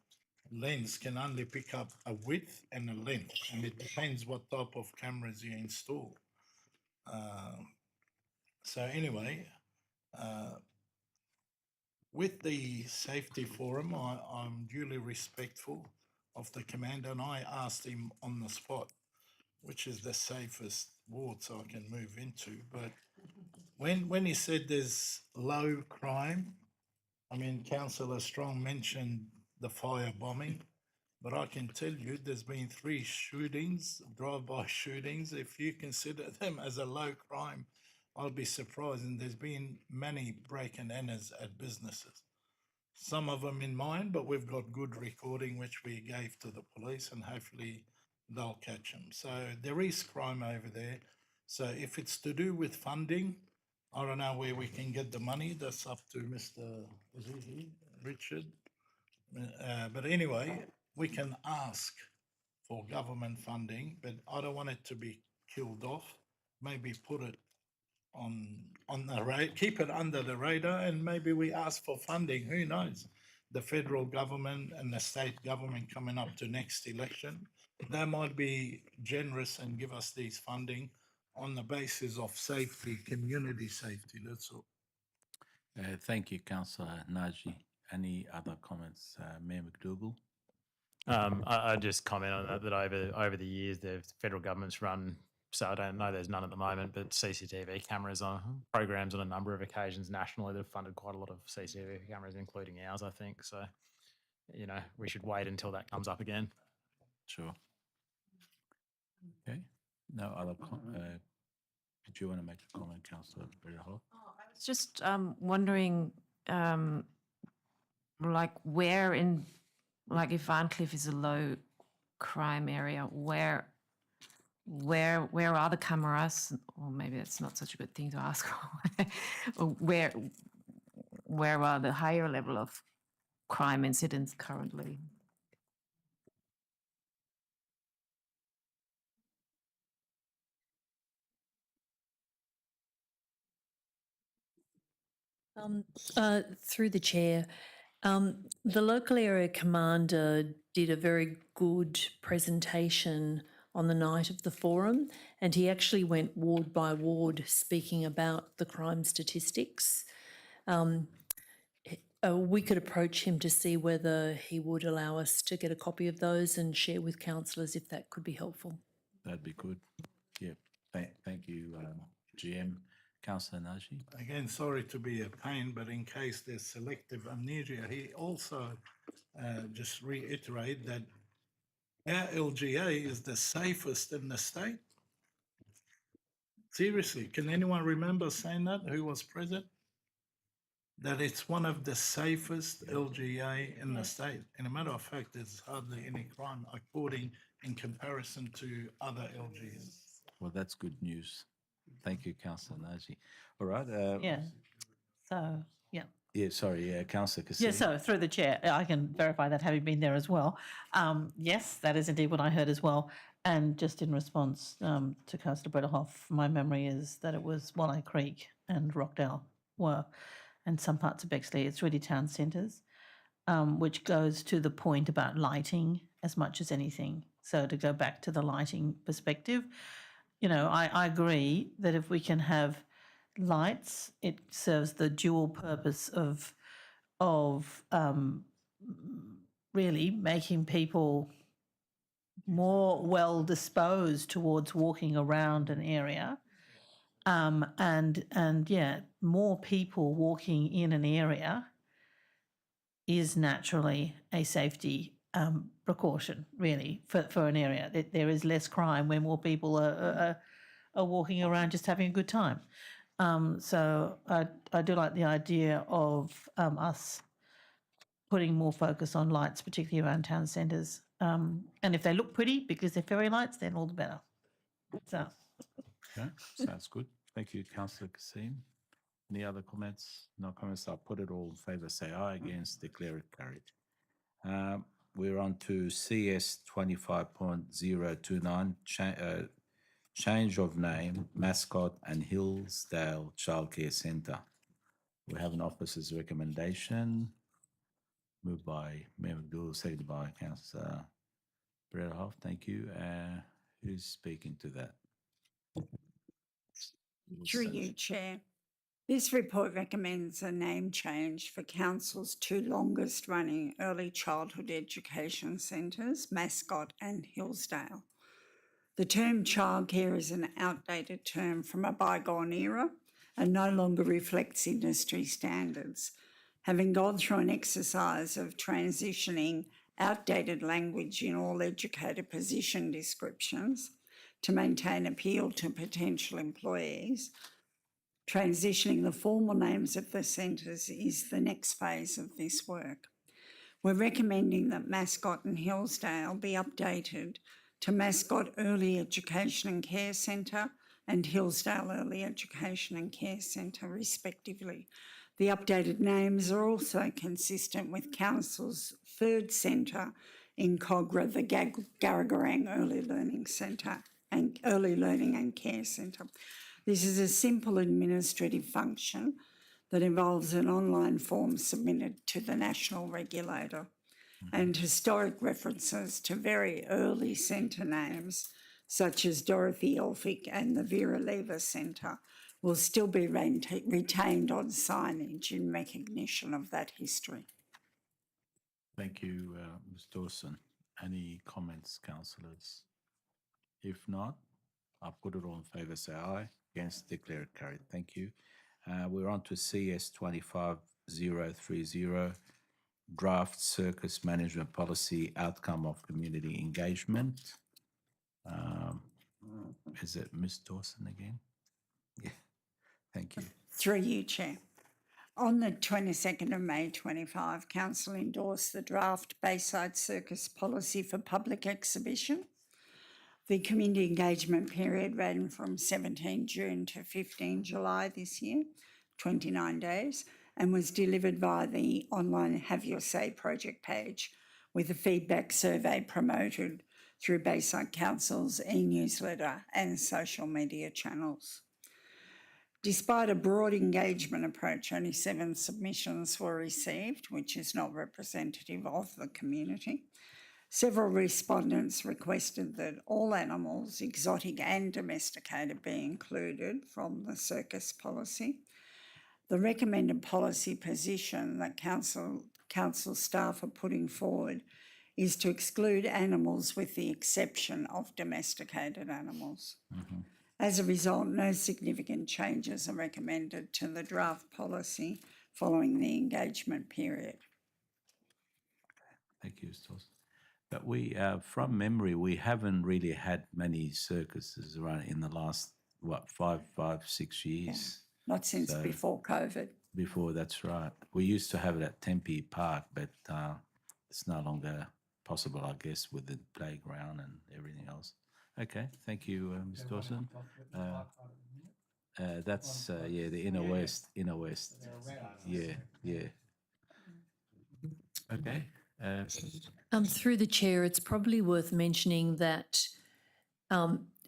lens can only pick up a width and a length, and it depends what type of cameras you install. So anyway, with the safety forum, I'm duly respectful of the commander, and I asked him on the spot, which is the safest ward so I can move into. But when he said there's low crime, I mean, Councillor Strong mentioned the fire bombing, but I can tell you there's been 3 shootings, drive-by shootings. If you consider them as a low crime, I'll be surprised. And there's been many break and enters at businesses. Some of them in mine, but we've got good recording, which we gave to the police, and hopefully they'll catch them. So there is crime over there. So if it's to do with funding, I don't know where we can get the money. That's up to Mr. Richard. But anyway, we can ask for government funding, but I don't want it to be killed off. Maybe put it on the radar, keep it under the radar, and maybe we ask for funding. Who knows? The federal government and the state government coming up to next election, they might be generous and give us these funding on the basis of safety, community safety. That's all. Thank you, Councillor Najee. Any other comments, Mayor McDougall? I just comment on that over the years, the federal government's run. So I don't know, there's none at the moment, but CCTV cameras on programs on a number of occasions nationally that have funded quite a lot of CCTV cameras, including ours, I think. So, you know, we should wait until that comes up again. Sure. Okay. No other. Did you want to make a comment, Councillor Berryhill? I was just wondering, like where in, like if Varncliffe is a low crime area, where are the cameras? Or maybe that's not such a good thing to ask. where are the higher level of crime incidents currently? Through the chair, the local area commander did a very good presentation on the night of the forum, and he actually went ward by ward speaking about the crime statistics. We could approach him to see whether he would allow us to get a copy of those and share with councillors if that could be helpful. That'd be good. Yeah. Thank you, GM. Councillor Najee. Again, sorry to be a pain, but in case there's selective amnesia, he also just reiterate that our LGA is the safest in the state. Seriously, can anyone remember saying that? Who was present? That it's one of the safest LGA in the state. And a matter of fact, there's hardly any crime according in comparison to other LGAs. Well, that's good news. Thank you, Councillor Najee. All right. Yeah. So, yeah. Yeah, sorry, yeah, Councillor Cassidy. Yeah, so through the chair, I can verify that having been there as well. Yes, that is indeed what I heard as well. And just in response to Councillor Brederhoff, my memory is that it was Walleye Creek and Rockdale were, and some parts of Bexley. It's really town centres, which goes to the point about lighting as much as anything. So to go back to the lighting perspective, you know, I agree that if we can have lights, it serves the dual purpose of really making people more well disposed towards walking around an area. And yeah, more people walking in an area is naturally a safety precaution, really, for an area. There is less crime when more people are walking around just having a good time. So I do like the idea of us putting more focus on lights, particularly around town centres. And if they look pretty because they're fairy lights, then all the better. So. Okay, sounds good. Thank you, Councillor Kassim. Any other comments? No comments. I'll put it all in favour. Say aye. Against, declare it carried. We're on to CS 25.029, change of name, mascot and Hillsdale Childcare Centre. We have an officer's recommendation. Moved by Mayor McDougall, seconded by Councillor Brederhoff. Thank you. Who's speaking to that? Through you, Chair. This report recommends a name change for Council's two longest running early childhood education centres, Mascot and Hillsdale. The term childcare is an outdated term from a bygone era and no longer reflects industry standards. Having gone through an exercise of transitioning outdated language in all educator position descriptions to maintain appeal to potential employees, transitioning the formal names of the centres is the next phase of this work. We're recommending that Mascot and Hillsdale be updated to Mascot Early Education and Care Centre and Hillsdale Early Education and Care Centre, respectively. The updated names are also consistent with Council's third centre in Cogra, the Garragarang Early Learning Centre and Early Learning and Care Centre. This is a simple administrative function that involves an online form submitted to the national regulator, and historic references to very early centre names such as Dorothy Elphick and the Vera Lever Centre will still be retained on signage in recognition of that history. Thank you, Ms Dawson. Any comments, councillors? If not, I'll put it all in favour, say aye. Against, declare it carried. Thank you. We're on to CS 25030, draft circus management policy, outcome of community engagement. Is it Ms Dawson again? Yeah, thank you. Through you, Chair. On the 22nd of May 25, Council endorsed the draft Bayside Circus policy for public exhibition. The community engagement period ran from 17 June to 15 July this year, 29 days, and was delivered via the online Have Your Say project page with a feedback survey promoted through Bayside Council's e-newsletter and social media channels. Despite a broad engagement approach, only 7 submissions were received, which is not representative of the community. Several respondents requested that all animals, exotic and domesticated, be included from the circus policy. The recommended policy position that council staff are putting forward is to exclude animals with the exception of domesticated animals. As a result, no significant changes are recommended to the draft policy following the engagement period. Thank you, Ms Dawson. But we, from memory, we haven't really had many circuses around in the last, 6 years. Not since before COVID. Before, that's right. We used to have it at Tempe Park, but it's no longer possible, I guess, with the playground and everything else. Okay, thank you, Ms Dawson. That's, the Inner West. Yeah. Okay. Through the chair, it's probably worth mentioning that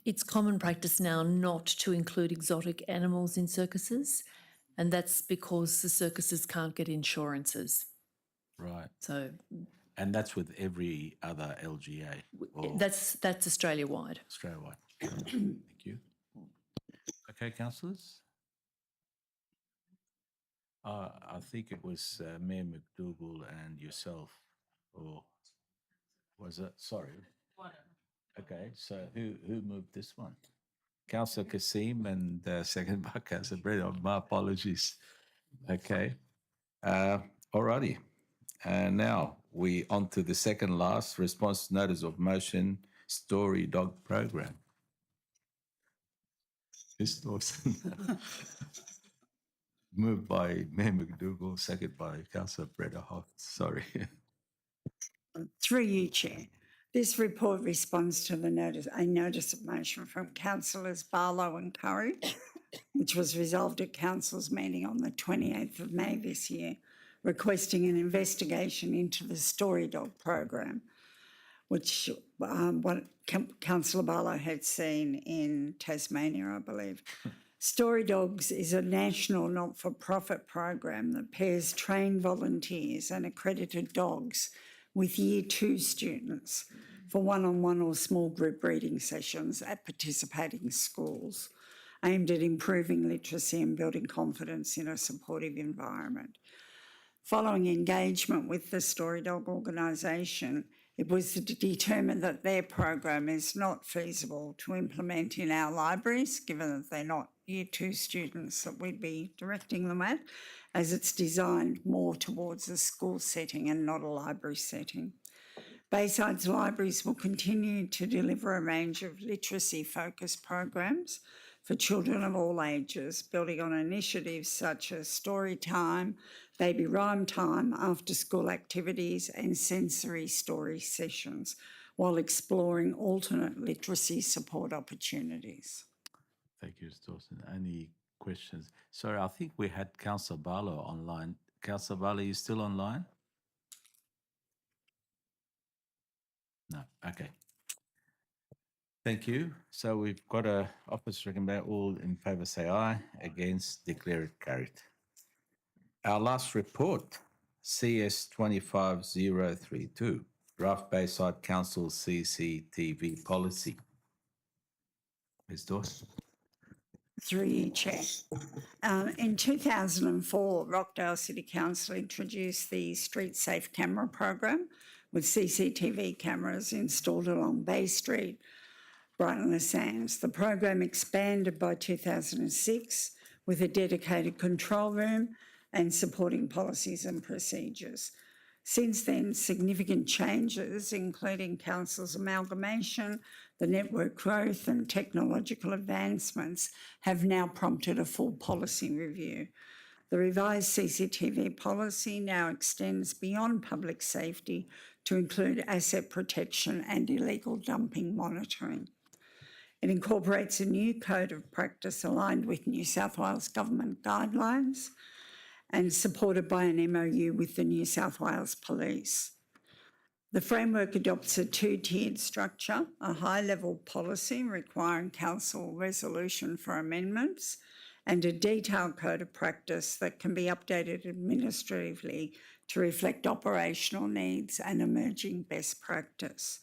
it's common practice now not to include exotic animals in circuses, and that's because the circuses can't get insurances. Right. So And that's with every other LGA or That's Australia-wide. Australia-wide. Thank you. Okay, councillors? I think it was Mayor McDougall and yourself, or was it? Sorry. Okay, so who moved this one? Councillor Kasim and second by Councillor Breda. My apologies. Okay. Alrighty. Now we on to the second last response notice of motion story dog program. Ms. Dawson. Moved by Mayor McDougall, second by Councillor Breda Hoff. Sorry. Through you, Chair. This report responds to a notice of motion from Councillors Barlow and Courage, which was resolved at Council's meeting on the 28th of May this year, requesting an investigation into the Story Dog program, which what Councillor Barlow had seen in Tasmania, I believe. Story Dogs is a national not-for-profit program that pairs trained volunteers and accredited dogs with Year 2 students for one-on-one or small group reading sessions at participating schools, aimed at improving literacy and building confidence in a supportive environment. Following engagement with the Story Dog organisation, it was determined that their program is not feasible to implement in our libraries, given that they're not Year 2 students that we'd be directing them at, as it's designed more towards a school setting and not a library setting. Bayside's libraries will continue to deliver a range of literacy-focused programs for children of all ages, building on initiatives such as story time, baby rhyme time, after-school activities and sensory story sessions, while exploring alternate literacy support opportunities. Thank you, Ms. Dawson. Any questions? Sorry, I think we had Councillor Barlow online. Councillor Barlow, you still online? No. Okay. Thank you. So we've got a office recommend. All in favour say aye. Against, declare it carried. Our last report, CS 25032, Draft Bayside Council CCTV Policy. Ms. Dawson. Through you, Chair. In 2004, Rockdale City Council introduced the Street Safe Camera Program with CCTV cameras installed along Bay Street, Brighton Le Sands. The program expanded by 2006 with a dedicated control room and supporting policies and procedures. Since then, significant changes, including Council's amalgamation, the network growth and technological advancements, have now prompted a full policy review. The revised CCTV policy now extends beyond public safety to include asset protection and illegal dumping monitoring. It incorporates a new code of practice aligned with New South Wales government guidelines and supported by an MOU with the New South Wales Police. The framework adopts a two-tiered structure, a high-level policy requiring council resolution for amendments, and a detailed code of practice that can be updated administratively to reflect operational needs and emerging best practice.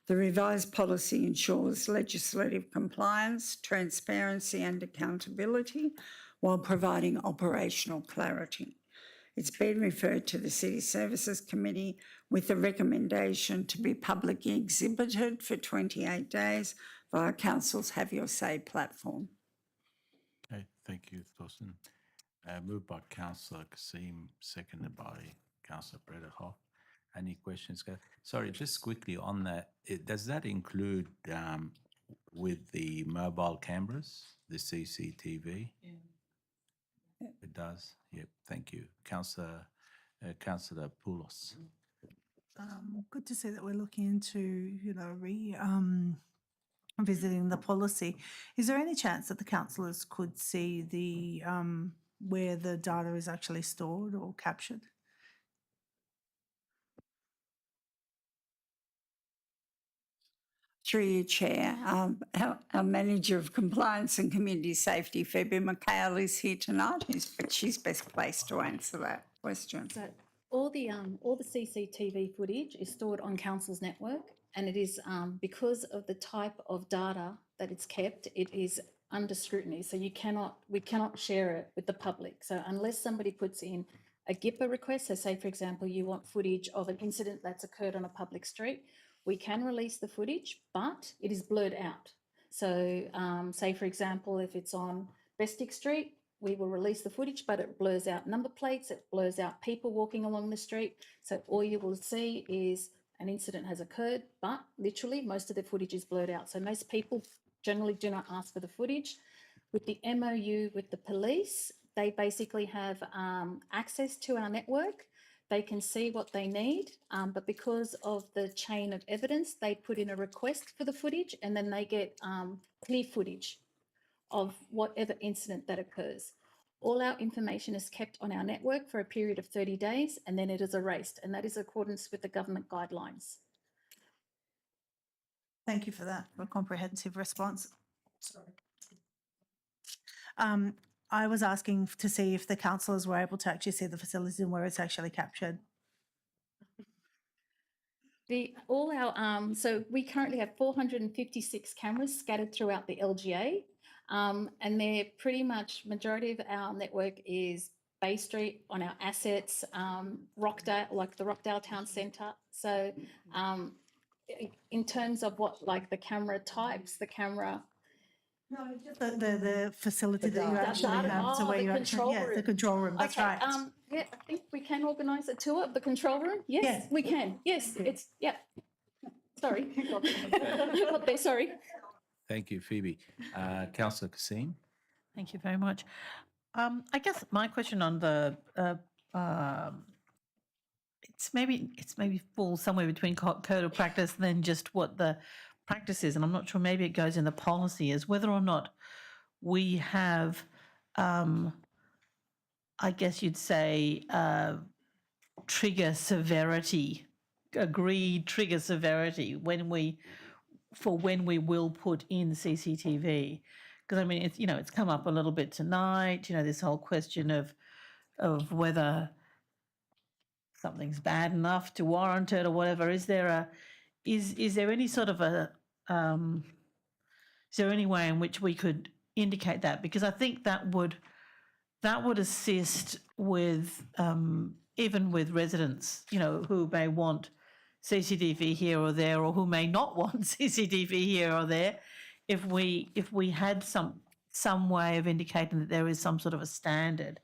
The revised policy ensures legislative compliance, transparency and accountability while providing operational clarity. It's been referred to the City Services Committee with a recommendation to be publicly exhibited for 28 days via Council's Have Your Say platform. Okay, thank you, Dawson. Moved by Councillor Kasim, seconded by Councillor Breda Hoff. Any questions? Sorry, just quickly on that, does that include with the mobile cameras, the CCTV? Yeah. It does. Yep. Thank you, Councillor Poulos. Good to see that we're looking into, visiting the policy. Is there any chance that the councillors could see the where the data is actually stored or captured? Through you, Chair, our Manager of Compliance and Community Safety, Phoebe McHale, is here tonight. She's best placed to answer that question. all the CCTV footage is stored on council's network, and it is because of the type of data that it's kept, it is under scrutiny. So we cannot share it with the public. So unless somebody puts in a GIPA request, so say for example you want footage of an incident that's occurred on a public street, we can release the footage, but it is blurred out. So say for example if it's on Bestick Street, we will release the footage, but it blurs out number plates, it blurs out people walking along the street. So all you will see is an incident has occurred, but literally most of the footage is blurred out. So most people generally do not ask for the footage. With the MOU with the police, they basically have access to our network. They can see what they need, but because of the chain of evidence, they put in a request for the footage and then they get clear footage of whatever incident that occurs. All our information is kept on our network for a period of 30 days and then it is erased, and that is in accordance with the government guidelines. Thank you for that, for a comprehensive response. Sorry. I was asking to see if the councillors were able to actually see the facilities and where it's actually captured. So we currently have 456 cameras scattered throughout the LGA, and they're pretty much, majority of our network is Bay Street on our assets, Rockdale, like the Rockdale Town Centre. So in terms of what, like the camera types, the camera... No, just the facility that you actually have, so where you actually, yeah, the control room, that's Okay, right. yeah, I think we can organise a tour of the control room. Yes, Yeah. we can. Yes, it's, yeah. Sorry. Got there, sorry. Thank you, Phoebe. Councillor Kassim. Thank you very much. I guess my question on the it's maybe falls somewhere between code of practice than just what the practice is, and I'm not sure, maybe it goes in the policy, is whether or not we have, I guess you'd say, trigger severity, agreed trigger severity when we will put in CCTV. Because I mean, it's, you know, it's come up a little bit tonight, you know, this whole question of whether something's bad enough to warrant it or whatever. Is there any sort of is there any way in which we could indicate that? Because I think that would assist with even with residents, you know, who may want CCTV here or there, or who may not want CCTV here or there. If we had some way of indicating that there is some sort of a standard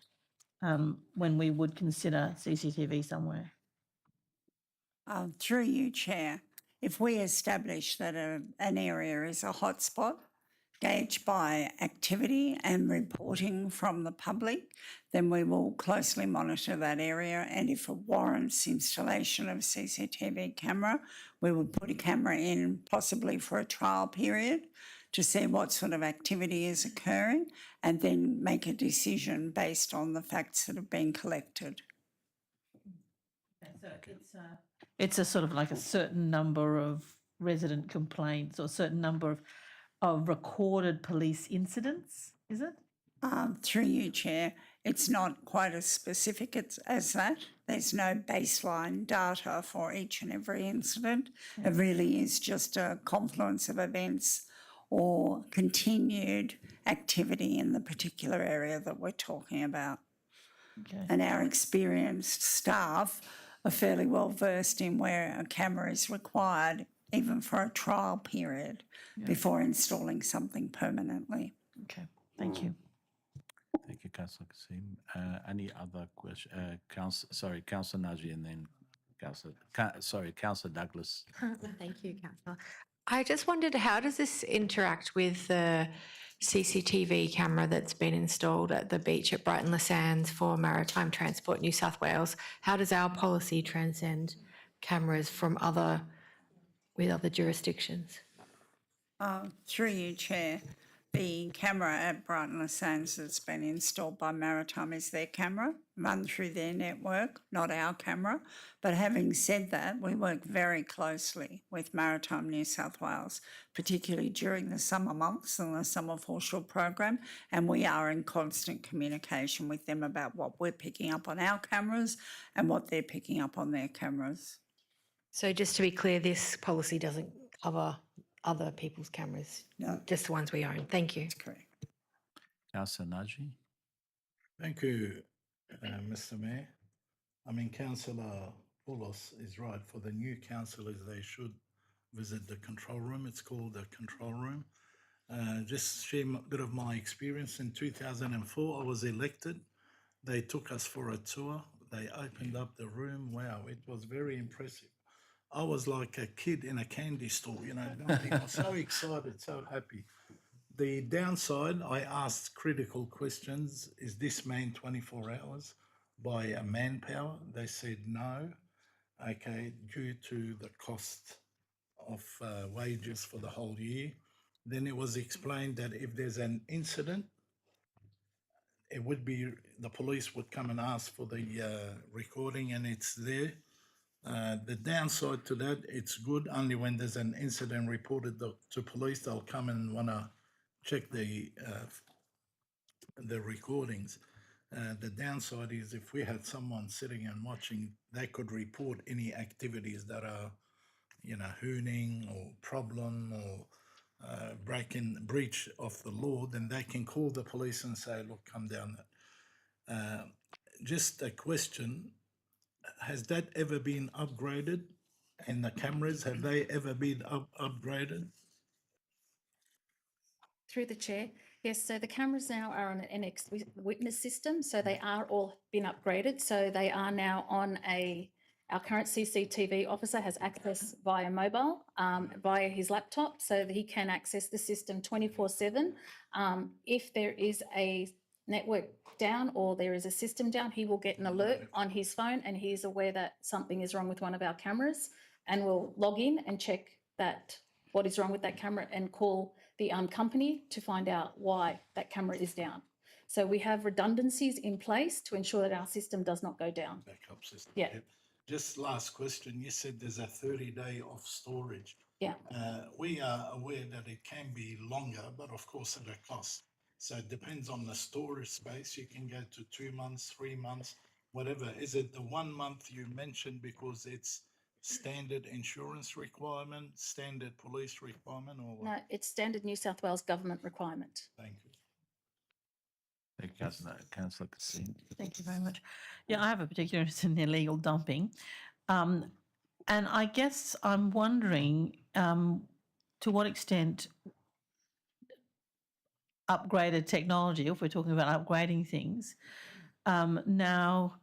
when we would consider CCTV somewhere. Through you, Chair, if we establish that an area is a hotspot, gauged by activity and reporting from the public, then we will closely monitor that area, and if it warrants installation of CCTV camera, we would put a camera in possibly for a trial period to see what sort of activity is occurring and then make a decision based on the facts that have been collected. So it's a sort of like a certain number of resident complaints or a certain number of recorded police incidents, is it? Through you, Chair, it's not quite as specific as that. There's no baseline data for each and every incident. It really is just a confluence of events or continued activity in the particular area that we're talking about. Okay. And our experienced staff are fairly well versed in where a camera is required, even for a trial period, before installing something permanently. Okay, thank you. Thank you, Councillor Kassim. Any other question? Councillor Najee, and then Councillor Douglas. Thank you, Councillor. I just wondered, how does this interact with the CCTV camera that's been installed at the beach at Brighton Le Sands for Maritime Transport New South Wales? How does our policy transcend cameras from other jurisdictions? Through you, Chair, the camera at Brighton Le Sands that's been installed by Maritime is their camera, run through their network, not our camera. But having said that, we work very closely with Maritime New South Wales, particularly during the summer months and the summer foreshore program, and we are in constant communication with them about what we're picking up on our cameras and what they're picking up on their cameras. So just to be clear, this policy doesn't cover other people's cameras? No. Just the ones we own? Thank you. That's correct. Councillor Najee. Thank you, Mr. Mayor. I mean, Councillor Poulos is right. For the new councillors, they should visit the control room. It's called the control room. Just share a bit of my experience. In 2004, I was elected. They took us for a tour. They opened up the room. Wow, it was very impressive. I was like a kid in a candy store, you know, I was so excited, so happy. The downside, I asked critical questions. Is this man 24 hours by a manpower? They said no. Okay, due to the cost of wages for the whole year. Then it was explained that if there's an incident, it would be, the police would come and ask for the recording and it's there. The downside to that, it's good only when there's an incident reported to police, they'll come and want to check the recordings. The downside is if we had someone sitting and watching, they could report any activities that are, you know, hooning or problem or breach of the law, then they can call the police and say, look, come down. Just a question. Has that ever been upgraded? And the cameras, have they ever been upgraded? Through the chair, yes, so the cameras now are on an NX witness system, so they are all been upgraded. So they are now on our current CCTV officer has access via mobile, via his laptop, so that he can access the system 24/7. If there is a network down or there is a system down, he will get an alert on his phone and he is aware that something is wrong with one of our cameras and will log in and check that what is wrong with that camera and call the company to find out why that camera is down. So we have redundancies in place to ensure that our system does not go down. Backup system. Yeah. Yep. Just last question, you said there's a 30-day off storage. Yeah. We are aware that it can be longer, but of course at a cost. So it depends on the storage space. You can go to 2 months, 3 months, whatever. Is it the 1 month you mentioned because it's standard insurance requirement, standard police requirement, or what? No, it's standard New South Wales government requirement. Thank you. Thank you, Councillor Cassin. Thank you very much. Yeah, I have a particular interest in illegal dumping. And I guess I'm wondering to what extent upgraded technology, if we're talking about upgrading things, now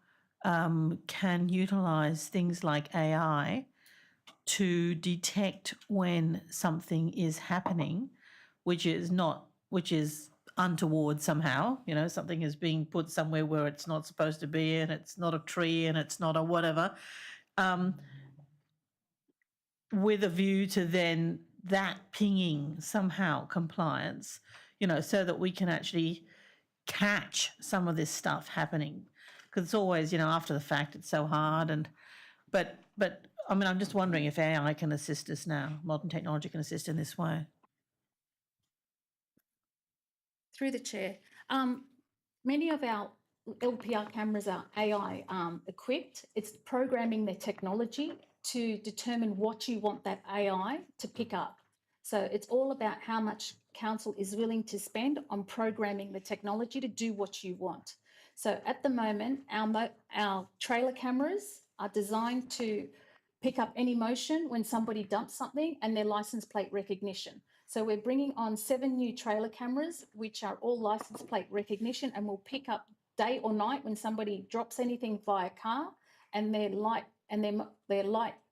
can utilise things like AI to detect when something is happening, which is untoward somehow, you know, something is being put somewhere where it's not supposed to be and it's not a tree and it's not a whatever, with a view to then that pinging somehow compliance, you know, so that we can actually catch some of this stuff happening. Because it's always, you know, after the fact, it's so hard. But I mean, I'm just wondering if AI can assist us now, modern technology can assist in this way. Through the chair, many of our LPR cameras are AI equipped. It's programming the technology to determine what you want that AI to pick up. So it's all about how much council is willing to spend on programming the technology to do what you want. So at the moment, our trailer cameras are designed to pick up any motion when somebody dumps something and their license plate recognition. So we're bringing on 7 new trailer cameras, which are all license plate recognition, and will pick up day or night when somebody drops anything via car and their light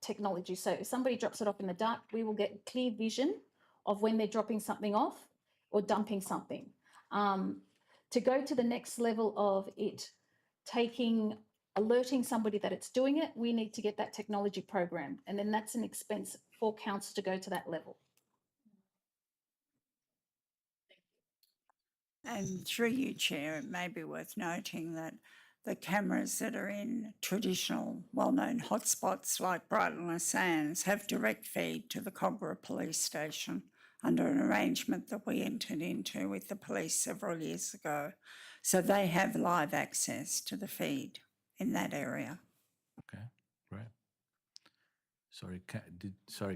technology. So if somebody drops it off in the dark, we will get clear vision of when they're dropping something off or dumping something. To go to the next level of it alerting somebody that it's doing it, we need to get that technology programmed, and then that's an expense for council to go to that level. And through you, Chair, it may be worth noting that the cameras that are in traditional, well-known hotspots like Brighton Le Sands have direct feed to the Cogra Police Station under an arrangement that we entered into with the police several years ago. So they have live access to the feed in that area. Okay, great. Sorry,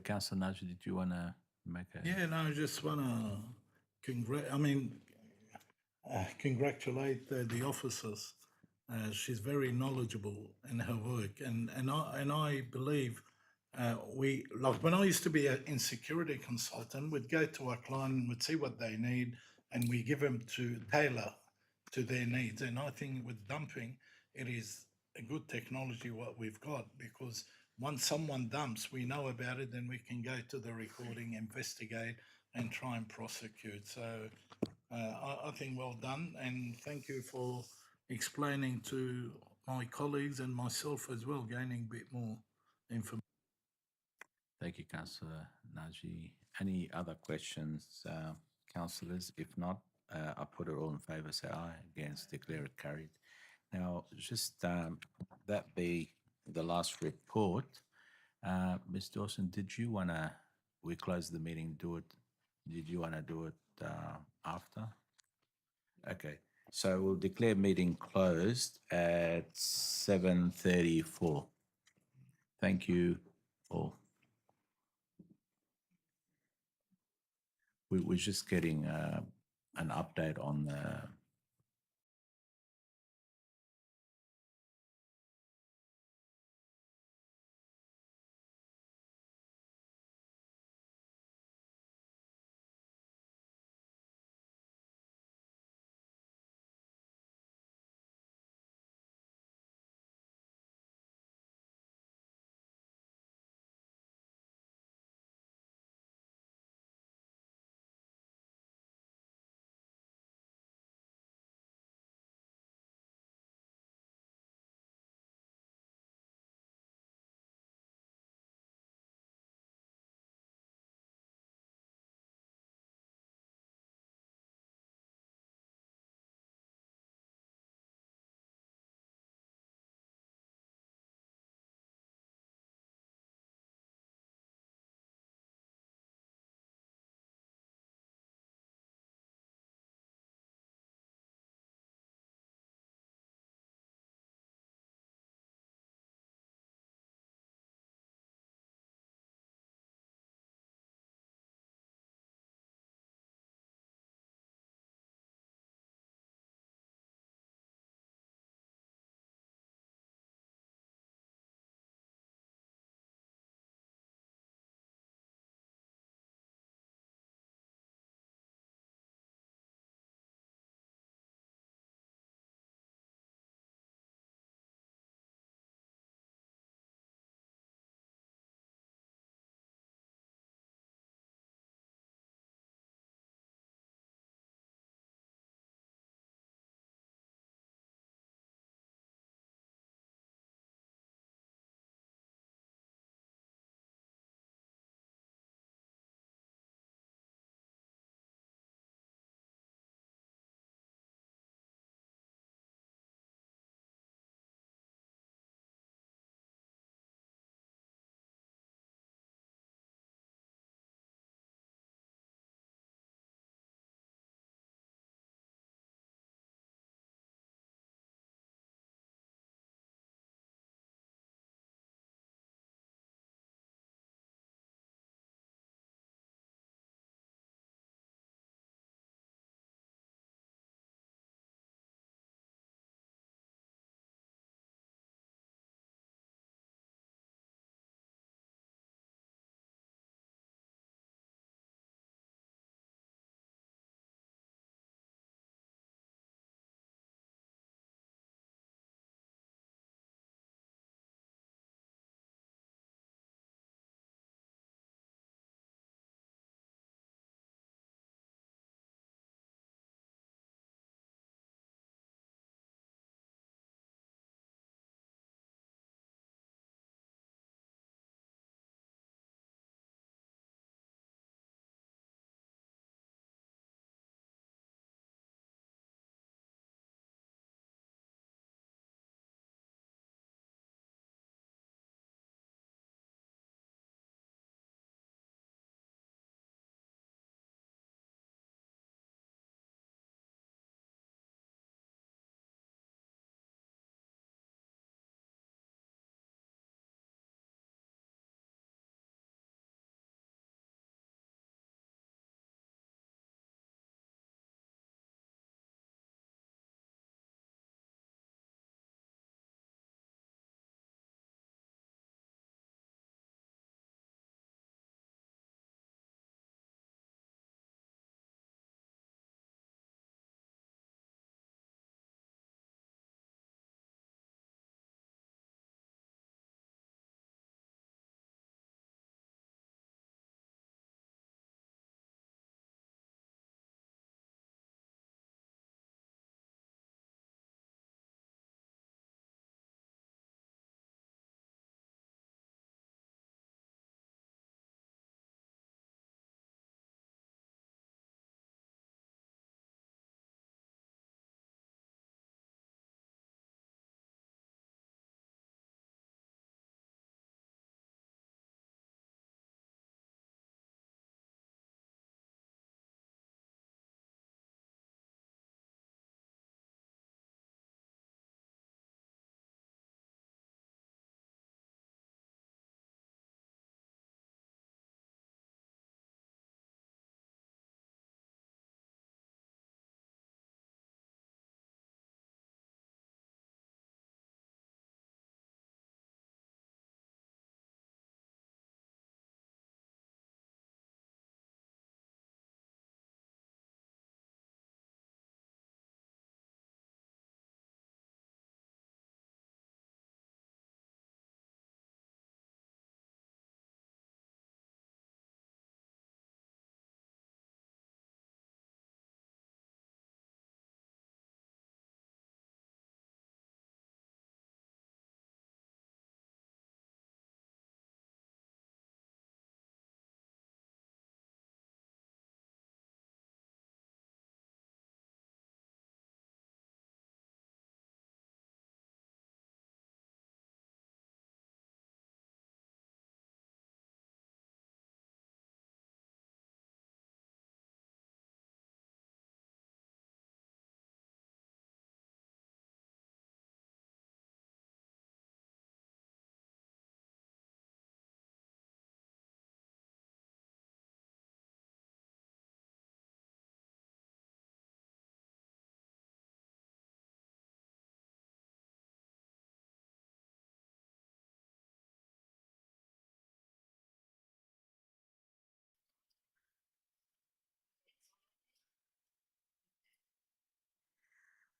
Councillor Najee, did you want to make a? Yeah, no, I just want to congratulate the officers. She's very knowledgeable in her work, and I believe we, like when I used to be an insecurity consultant, we'd go to our client and we'd see what they need, and we give them to tailor to their needs. And I think with dumping, it is a good technology what we've got, because once someone dumps, we know about it, then we can go to the recording, investigate, and try and prosecute. So I think well done, and thank you for explaining to my colleagues and myself as well, gaining a bit more information. Thank you, Councillor Najee. Any other questions, councillors? If not, I put it all in favour, say aye. Against, declare it carried. Now, just that be the last report. Ms. Dawson, did you want to, we close the meeting, did you want to do it after? Okay, so we'll declare meeting closed at 7:34. Thank you all. We're just getting an update on the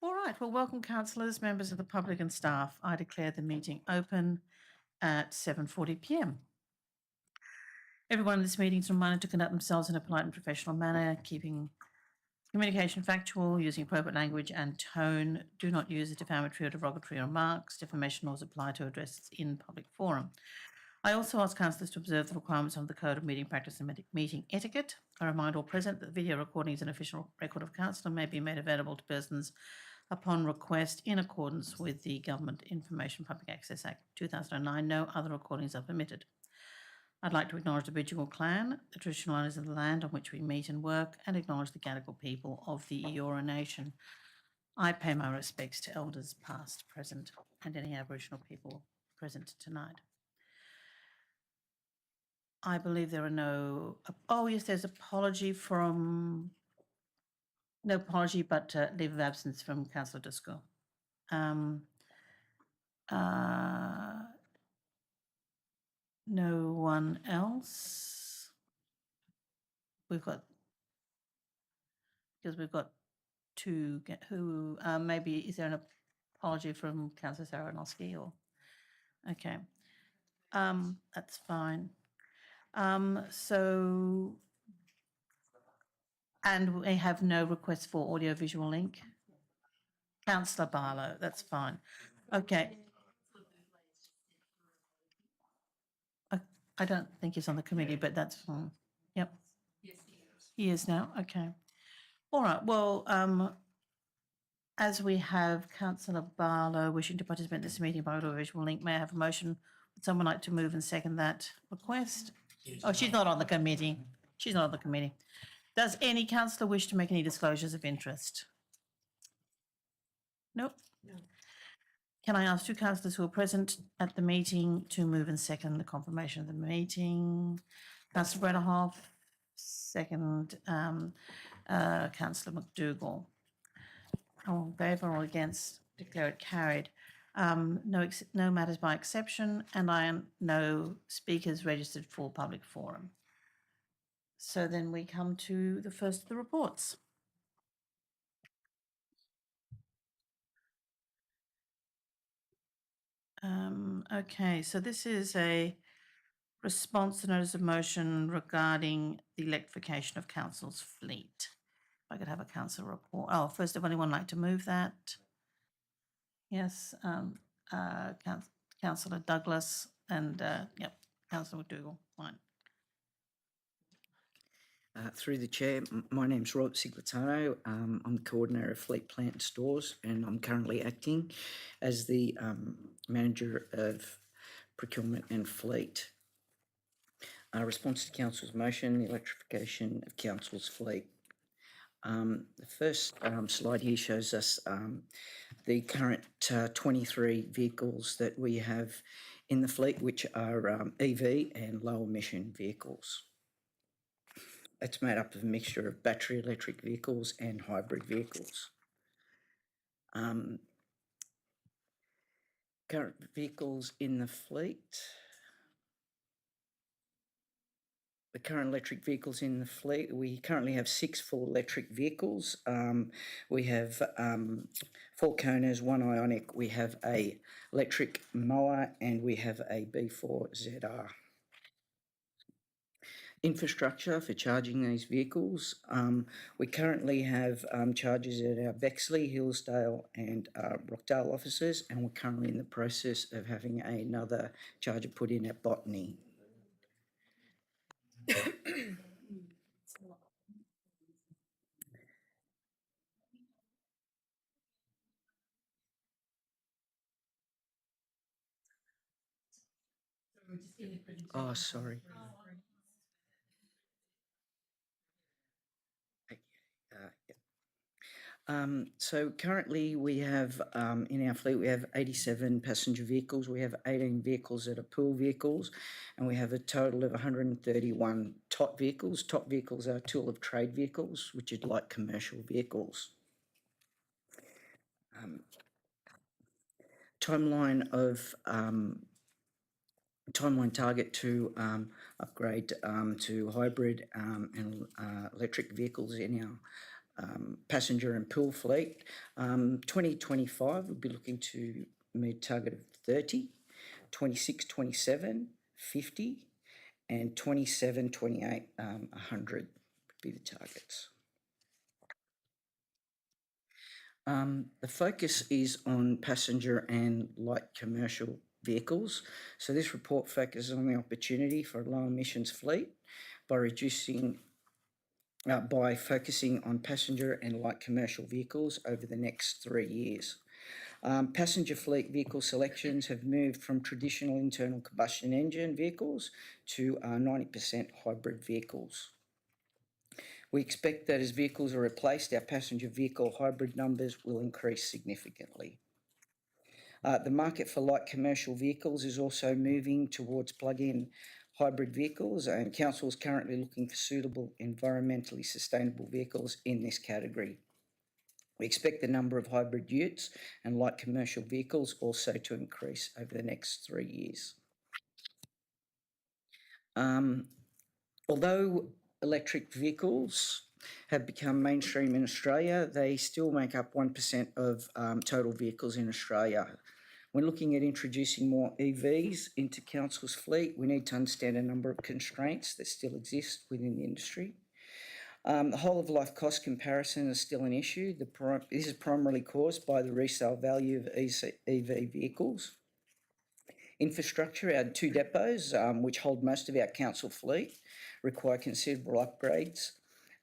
All right, well, welcome councillors, members of the public and staff. I declare the meeting open at 7:40 p.m. Everyone in this meeting is reminded to conduct themselves in a polite and professional manner, keeping communication factual, using appropriate language and tone. Do not use defamatory or derogatory remarks. Defamation laws apply to addresses in public forum. I also ask councillors to observe the requirements of the Code of Meeting Practice and Meeting Etiquette. I remind all present that video recordings and official record of council may be made available to persons upon request in accordance with the Government Information Public Access Act 2009. No other recordings are permitted. I'd like to acknowledge the Bidjigal clan, the traditional owners of the land on which we meet and work, and acknowledge the Gadigal people of the Eora Nation. I pay my respects to elders past, present, and any Aboriginal people present tonight. I believe there are no, oh yes, there's apology from, no apology, but leave of absence from Councillor Driscoll. No one else? We've got, because we've got two, who, maybe, is there an apology from Councillor Saranowski or? Okay, that's fine. So, and we have no request for audio-visual link? Councillor Barlow, that's fine. Okay. I don't think he's on the committee, but that's fine. Yep. Yes, he is now, okay. All right, well, as we have Councillor Barlow wishing to participate in this meeting by audio-visual link, may I have a motion? Would someone like to move and second that request? Oh, she's not on the committee. She's not on the committee. Does any councillor wish to make any disclosures of interest? Nope. No. Can I ask two councillors who are present at the meeting to move and second the confirmation of the meeting? Councillor Brennerhoff, second, Councillor McDougall. All in favour or against, declare it carried. No matters by exception, and I am no speakers registered for public forum. So then we come to the first of the reports. Okay, so this is a response to notice of motion regarding the electrification of council's fleet. If I could have a council report. Oh, first, would anyone like to move that? Yes, Councillor Douglas and, yep, Councillor McDougall, fine. Through the chair, my name's Robert Siglitano. I'm the coordinator of Fleet Plant and Stores, and I'm currently acting as the manager of procurement and fleet. Response to council's motion, the electrification of council's fleet. The first slide here shows us the current 23 vehicles that we have in the fleet, which are EV and low emission vehicles. It's made up of a mixture of battery electric vehicles and hybrid vehicles. Current vehicles in the fleet. The current electric vehicles in the fleet, we currently have 6 full electric vehicles. We have 4 Konas, 1 Ioniq, we have a electric mower, and we have a B4 ZR. Infrastructure for charging these vehicles. We currently have chargers at our Bexley, Hillsdale and Rockdale offices, and we're currently in the process of having another charger put in at Botany. Oh, sorry. So currently we have, in our fleet, we have 87 passenger vehicles. We have 18 vehicles that are pool vehicles, and we have a total of 131 top vehicles. Top vehicles are tool of trade vehicles, which are like commercial vehicles. Timeline target to upgrade to hybrid and electric vehicles in our passenger and pool fleet. 2025, we'll be looking to meet a target of 30, 26, 27, 50, and 27, 28, 100 would be the targets. The focus is on passenger and light commercial vehicles. So this report focuses on the opportunity for a low emissions fleet by focusing on passenger and light commercial vehicles over the next 3 years. Passenger fleet vehicle selections have moved from traditional internal combustion engine vehicles to 90% hybrid vehicles. We expect that as vehicles are replaced, our passenger vehicle hybrid numbers will increase significantly. The market for light commercial vehicles is also moving towards plug-in hybrid vehicles, and Council is currently looking for suitable environmentally sustainable vehicles in this category. We expect the number of hybrid utes and light commercial vehicles also to increase over the next 3 years. Although electric vehicles have become mainstream in Australia, they still make up 1% of total vehicles in Australia. When looking at introducing more EVs into Council's fleet, we need to understand a number of constraints that still exist within the industry. The whole of life cost comparison is still an issue. This is primarily caused by the resale value of EV vehicles. Infrastructure, our 2 depots, which hold most of our council fleet, require considerable upgrades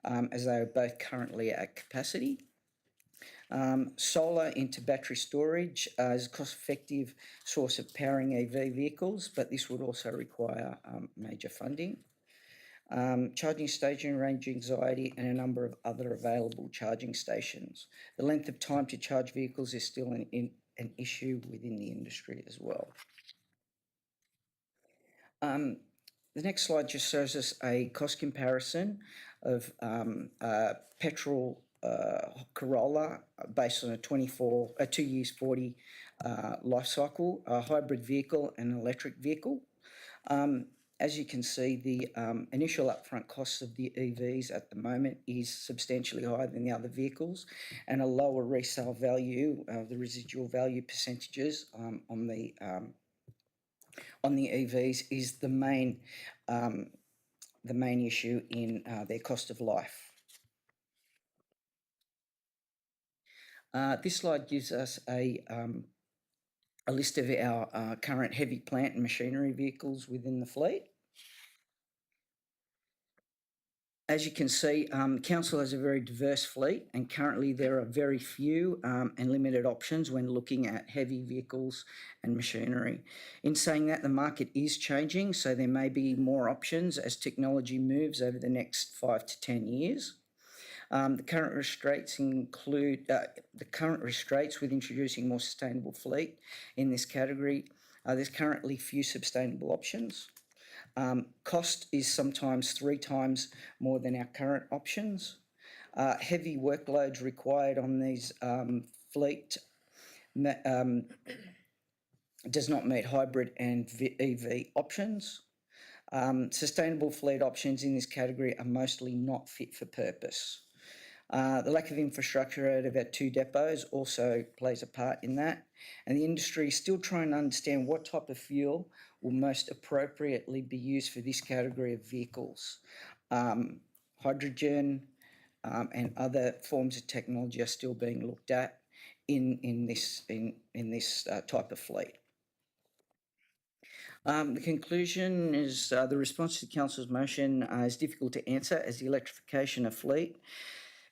as they are both currently at capacity. Solar into battery storage is a cost-effective source of powering EV vehicles, but this would also require major funding. Charging station range anxiety and a number of other available charging stations. The length of time to charge vehicles is still an issue within the industry as well. The next slide just shows us a cost comparison of petrol Corolla based on a 2 years 40 life cycle, a hybrid vehicle and an electric vehicle. As you can see, the initial upfront costs of the EVs at the moment is substantially higher than the other vehicles, and a lower resale value, the residual value percentages on the EVs is the main issue in their cost of life. This slide gives us a list of our current heavy plant and machinery vehicles within the fleet. As you can see, Council has a very diverse fleet, and currently there are very few and limited options when looking at heavy vehicles and machinery. In saying that, the market is changing, so there may be more options as technology moves over the next 5 to 10 years. The current restraints include with introducing more sustainable fleet in this category. There's currently few sustainable options. Cost is sometimes 3 times more than our current options. Heavy workloads required on these fleet does not meet hybrid and EV options. Sustainable fleet options in this category are mostly not fit for purpose. The lack of infrastructure out of our 2 depots also plays a part in that, and the industry is still trying to understand what type of fuel will most appropriately be used for this category of vehicles. Hydrogen and other forms of technology are still being looked at in this type of fleet. The conclusion is the response to Council's motion is difficult to answer as the electrification of fleet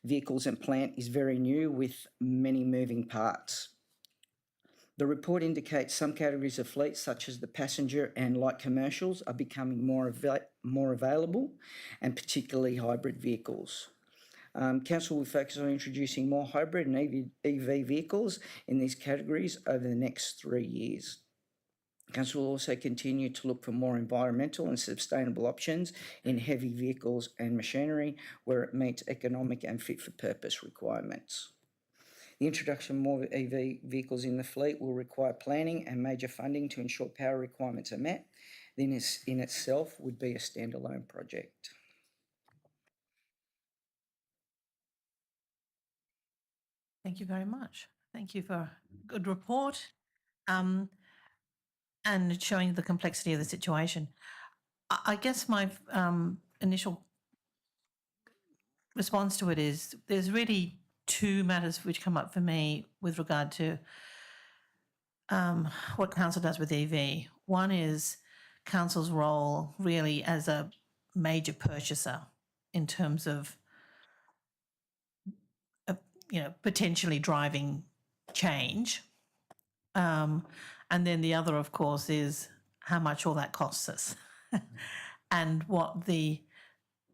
vehicles and plant is very new with many moving parts. The report indicates some categories of fleet, such as the passenger and light commercials, are becoming more available, and particularly hybrid vehicles. Council will focus on introducing more hybrid and EV vehicles in these categories over the next 3 years. Council will also continue to look for more environmental and sustainable options in heavy vehicles and machinery where it meets economic and fit-for-purpose requirements. The introduction of more EV vehicles in the fleet will require planning and major funding to ensure power requirements are met. This in itself would be a standalone project. Thank you very much. Thank you for a good report and showing the complexity of the situation. I guess my initial response to it is there's really two matters which come up for me with regard to what council does with EV. One is council's role really as a major purchaser in terms of potentially driving change. And then the other, of course, is how much all that costs us and what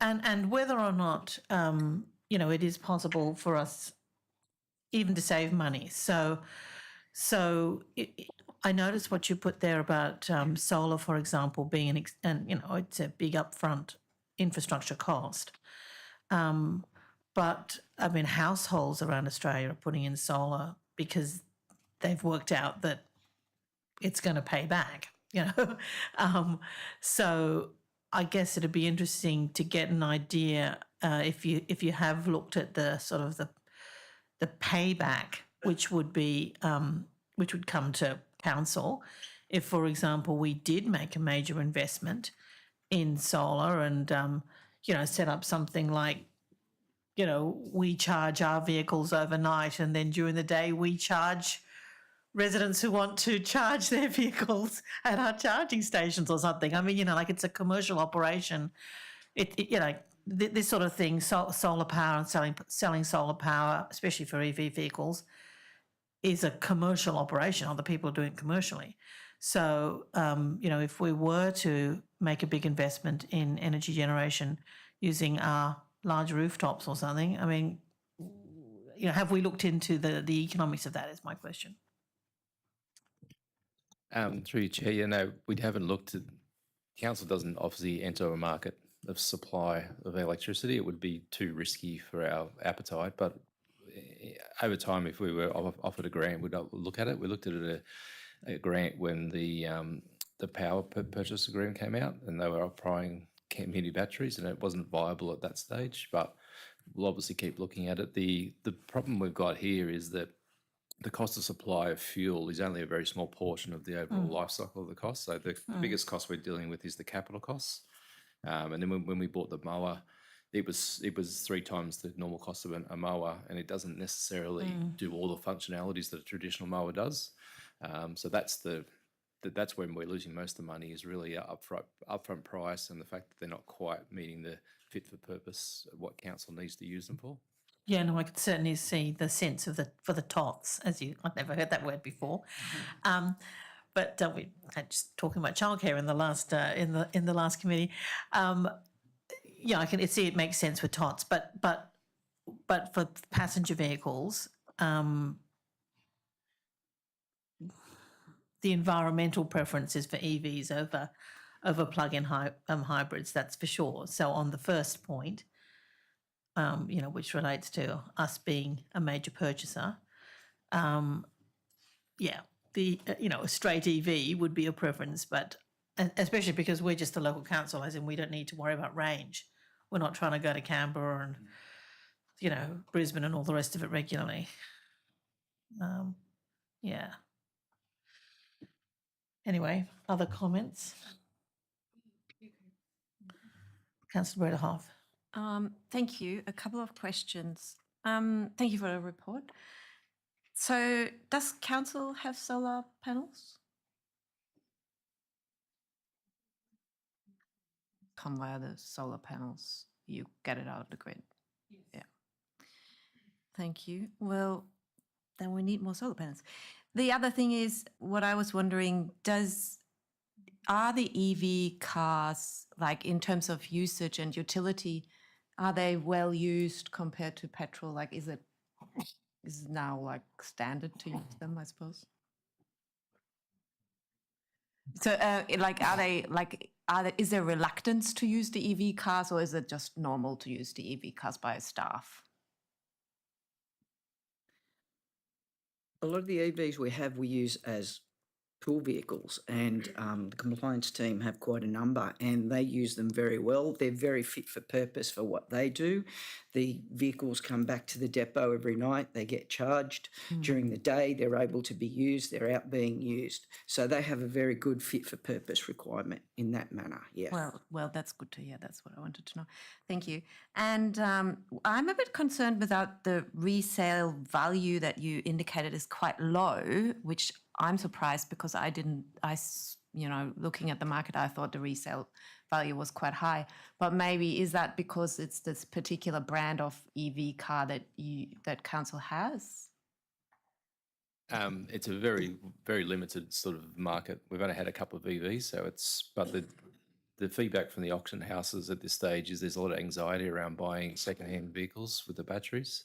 and whether or not, it is possible for us even to save money. So I noticed what you put there about solar, for example, being it's a big upfront infrastructure cost. But I mean, households around Australia are putting in solar because they've worked out that it's going to pay back, So I guess it'd be interesting to get an idea if you have looked at the sort of the payback, which would be which would come to council if, for example, we did make a major investment in solar and set up something like, we charge our vehicles overnight and then during the day we charge residents who want to charge their vehicles at our charging stations or something. I mean, like it's a commercial operation. This sort of thing, solar power and selling solar power, especially for EV vehicles, is a commercial operation. Other people are doing it commercially. So, if we were to make a big investment in energy generation using our large rooftops or something, I mean, have we looked into the economics of that is my question. Through you, Chair, no, we haven't looked at, council doesn't obviously enter a market of supply of electricity. It would be too risky for our appetite, but over time, if we were offered a grant, we'd look at it. We looked at a grant when the power purchase agreement came out and they were applying community batteries and it wasn't viable at that stage, but we'll obviously keep looking at it. The problem we've got here is that the cost of supply of fuel is only a very small portion of the overall life cycle of the cost. So the biggest cost we're dealing with is the capital costs. And then when we bought the mower, it was 3 times the normal cost of a mower, and it doesn't necessarily do all the functionalities that a traditional mower does. So that's when we're losing most of the money, is really upfront price and the fact that they're not quite meeting the fit for purpose of what council needs to use them for. Yeah, no, I could certainly see the sense of for the tots, I've never heard that word before. But we had just talking about childcare in the last in the last committee. I can see it makes sense for tots, but for passenger vehicles, the environmental preference is for EVs over plug-in hybrids. That's for sure. So on the first point, which relates to us being a major purchaser, a straight EV would be a preference, but especially because we're just a local council, as in we don't need to worry about range. We're not trying to go to Canberra and, Brisbane and all the rest of it regularly. Anyway, other comments? Councillor Breda Hoff. Thank you. A couple of questions. Thank you for the report. So does council have solar panels? Come via the solar panels, you get it out of the grid. Yes. Yeah. Thank you. Well, then we need more solar panels. The other thing is, what I was wondering, are the EV cars, like in terms of usage and utility, are they well used compared to petrol? Like, is it now like standard to use them, I suppose? So, is there reluctance to use the EV cars, or is it just normal to use the EV cars by staff? A lot of the EVs we use as pool vehicles, and the compliance team have quite a number, and they use them very well. They're very fit for purpose for what they do. The vehicles come back to the depot every night. They get charged during the day. They're able to be used. They're out being used. So they have a very good fit for purpose requirement in that manner. Yeah. Well, that's good to hear. That's what I wanted to know. Thank you. And I'm a bit concerned about the resale value that you indicated is quite low, which I'm surprised because looking at the market, I thought the resale value was quite high. But maybe is that because it's this particular brand of EV car that council has? It's a very, very limited sort of market. We've only had a couple of EVs, so but the feedback from the auction houses at this stage is there's a lot of anxiety around buying second-hand vehicles with the batteries.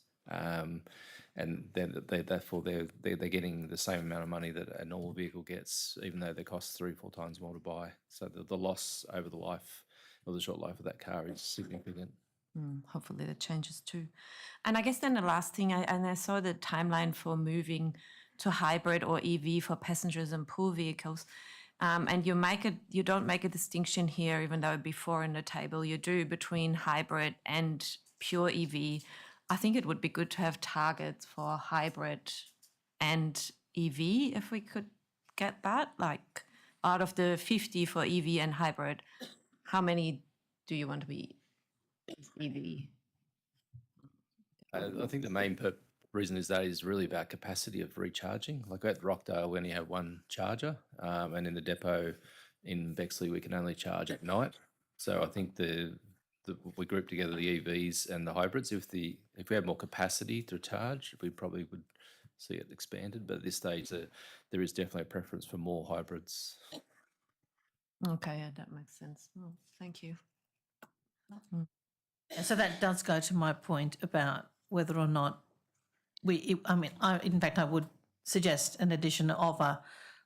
And therefore they're getting the same amount of money that a normal vehicle gets, even though they cost 3-4 times more to buy. So the loss over the life or the short life of that car is significant. Hopefully that changes too. And I guess then the last thing, I saw the timeline for moving to hybrid or EV for passengers and pool vehicles. And you don't make a distinction here, even though before in the table you do, between hybrid and pure EV. I think it would be good to have targets for hybrid and EV, if we could get that. Like, out of the 50 for EV and hybrid, how many do you want to be EV? I think the main reason is really about capacity of recharging. Like at Rockdale, we only have one charger, and in the depot in Bexley, we can only charge at night. So I think we group together the EVs and the hybrids. If we had more capacity to charge, we probably would see it expanded. But at this stage, there is definitely a preference for more hybrids. Okay, yeah, that makes sense. Oh, thank you. So that does go to my point about whether or not in fact, I would suggest an addition of a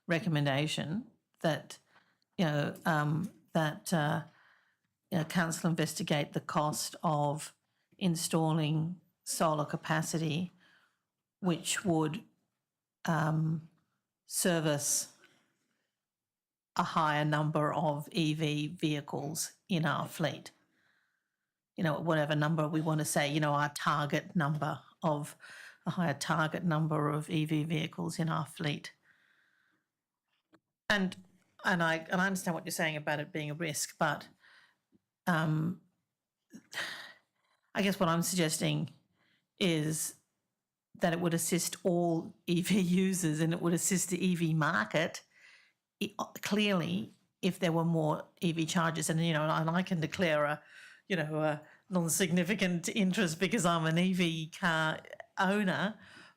recommendation that, council investigate the cost of installing solar capacity, which would service a higher number of EV vehicles in our fleet. Whatever number we want to say, our target number of a higher target number of EV vehicles in our fleet. And I understand what you're saying about it being a risk, but I guess what I'm suggesting is that it would assist all EV users and it would assist the EV market clearly if there were more EV chargers. And, and I can declare a non-significant interest because I'm an EV car owner.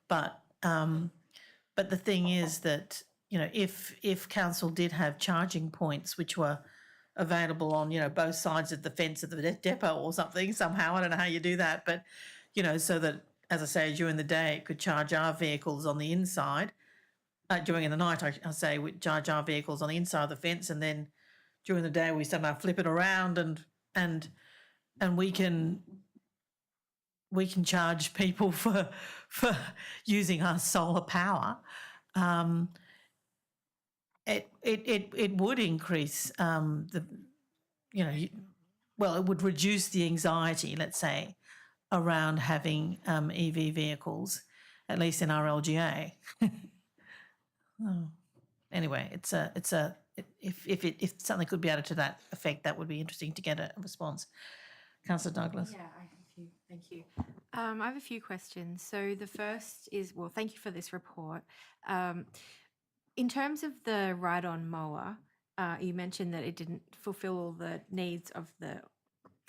But the thing is that, if council did have charging points which were available on, both sides of the fence of the depot or something somehow, I don't know how you do that, but, so that, as I say, during the day it could charge our vehicles on the inside. During the night, I say we charge our vehicles on the inside of the fence, and then during the day we somehow flip it around and we can charge people for using our solar power. It would increase it would reduce the anxiety, let's say, around having EV vehicles, at least in our LGA. Anyway, if something could be added to that effect, that would be interesting to get a response. Councillor Douglas. Yeah, thank you. I have a few questions. So the first is, thank you for this report. In terms of the ride-on mower, you mentioned that it didn't fulfil all the needs of the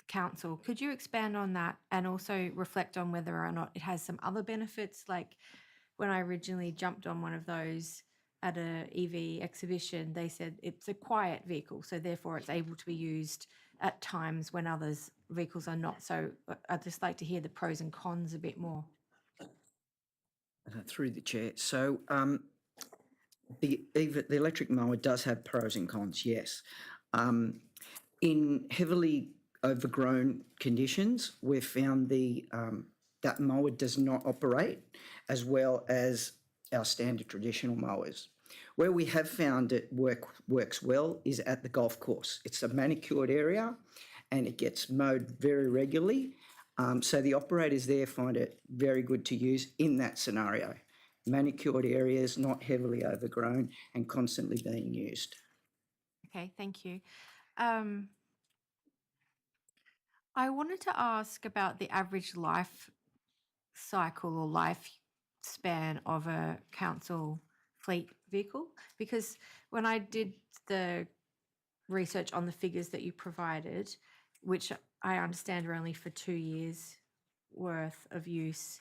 council. Could you expand on that and also reflect on whether or not it has some other benefits? Like when I originally jumped on one of those at an EV exhibition, they said it's a quiet vehicle, so therefore it's able to be used at times when others' vehicles are not. So I'd just like to hear the pros and cons a bit more. Through the chair. So the electric mower does have pros and cons, yes. In heavily overgrown conditions, we've found that mower does not operate as well as our standard traditional mowers. Where we have found it works well is at the golf course. It's a manicured area and it gets mowed very regularly. So the operators there find it very good to use in that scenario. Manicured areas, not heavily overgrown and constantly being used. Okay, thank you. I wanted to ask about the average life cycle or lifespan of a council fleet vehicle, because when I did the research on the figures that you provided, which I understand are only for 2 years worth of use,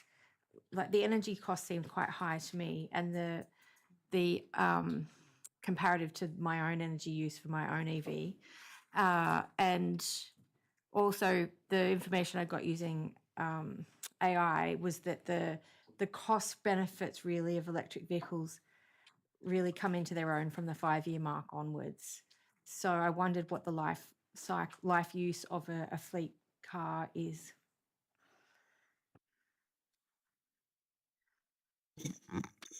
like the energy cost seemed quite high to me, and the comparative to my own energy use for my own EV, and also the information I got using AI was that the cost benefits really of electric vehicles really come into their own from the 5-year mark onwards. So I wondered what the life use of a fleet car is.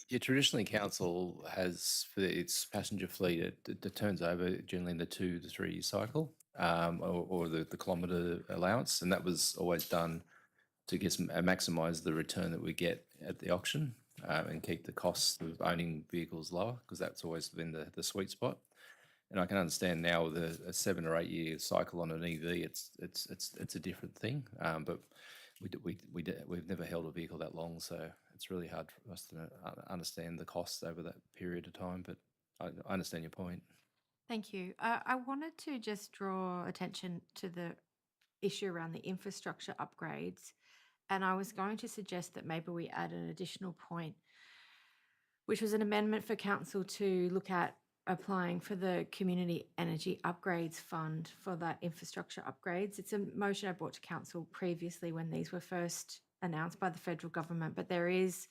Yeah, traditionally, council has for its passenger fleet, it turns over generally in the 2 to 3 year cycle, or the kilometre allowance, and that was always done to maximise the return that we get at the auction, and keep the cost of owning vehicles lower, because that's always been the sweet spot. And I can understand now with a 7 or 8 year cycle on an EV, it's a different thing, but we've never held a vehicle that long, so it's really hard for us to understand the costs over that period of time, but I understand your point. Thank you. I wanted to just draw attention to the issue around the infrastructure upgrades, and I was going to suggest that maybe we add an additional point, which was an amendment for council to look at applying for the Community Energy Upgrades Fund for that infrastructure upgrades. It's a motion I brought to council previously when these were first announced by the federal government, but there is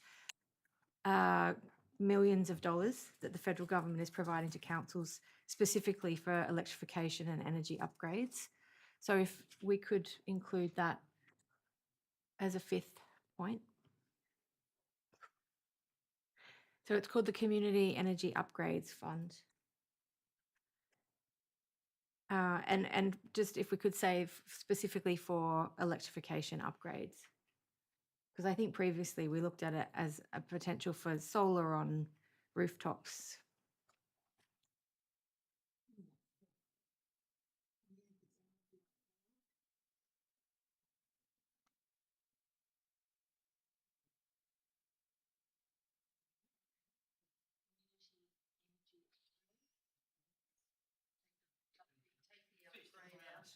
millions of dollars that the federal government is providing to councils specifically for electrification and energy upgrades. So if we could include that as a 5th point. So it's called the Community Energy Upgrades Fund. And just if we could save specifically for electrification upgrades. Because I think previously we looked at it as a potential for solar on rooftops.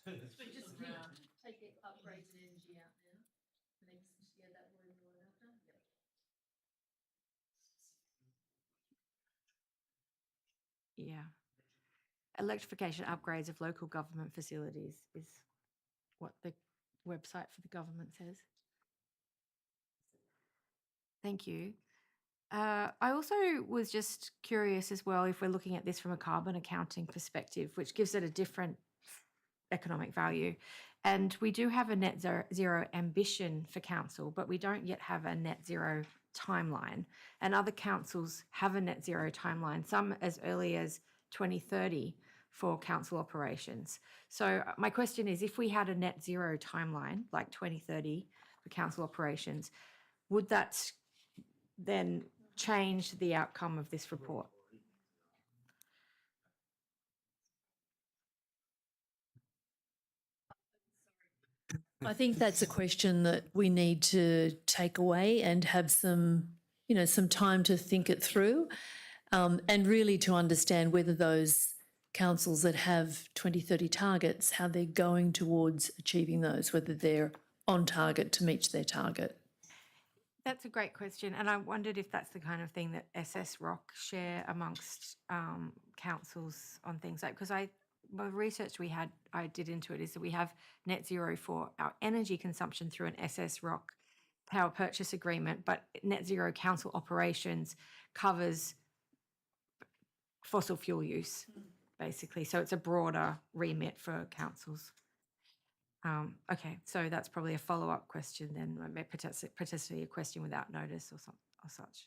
So just take the upgrades and energy out now. The next, yeah, that word after. Yep. Yeah. Electrification upgrades of local government facilities is what the website for the government says. Thank you. I also was just curious as well if we're looking at this from a carbon accounting perspective, which gives it a different economic value. And we do have a net zero ambition for council, but we don't yet have a net zero timeline. And other councils have a net zero timeline, some as early as 2030 for council operations. So my question is, if we had a net zero timeline, like 2030 for council operations, would that then change the outcome of this report? I think that's a question that we need to take away and have some, some time to think it through, and really to understand whether those councils that have 2030 targets, how they're going towards achieving those, whether they're on target to meet their target. That's a great question, and I wondered if that's the kind of thing that SSROC share amongst councils on things like, because the research I did into it is that we have net zero for our energy consumption through an SSROC power purchase agreement, but net zero council operations covers fossil fuel use, basically. So it's a broader remit for councils. Okay, so that's probably a follow-up question then, potentially a question without notice or such.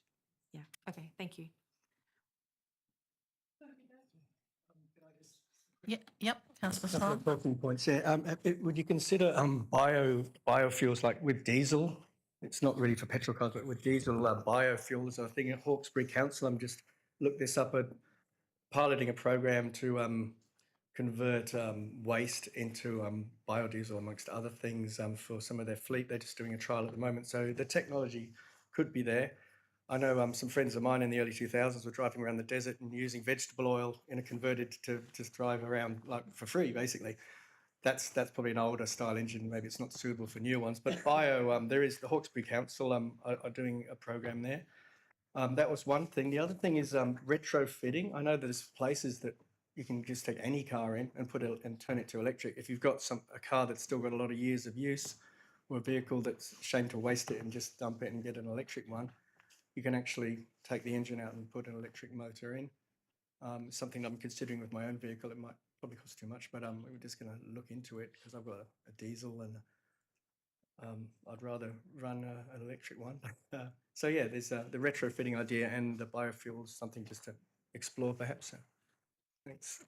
Yeah, okay, thank you. Yep, councillor Couple Swan. of talking points. Yeah. Would you consider biofuels like with diesel? It's not really for petrol cars, but with diesel biofuels. I think at Hawkesbury Council, I'm just looked this up at piloting a program to convert waste into biodiesel, amongst other things, for some of their fleet. They're just doing a trial at the moment, so the technology could be there. I know some friends of mine in the early 2000s were driving around the desert and using vegetable oil in a converted to just drive around like for free, basically. That's probably an older style engine. Maybe it's not suitable for new ones. But there is the Hawkesbury Council are doing a program there. That was one thing. The other thing is retrofitting. I know there's places that you can just take any car in and and turn it to electric. If you've got a car that's still got a lot of years of use, or a vehicle that's a shame to waste it and just dump it and get an electric one, you can actually take the engine out and put an electric motor in. Something I'm considering with my own vehicle. It might probably cost too much, but we're just going to look into it because I've got a diesel and I'd rather run an electric one. So yeah, there's the retrofitting idea and the biofuels, something just to explore perhaps. Thanks.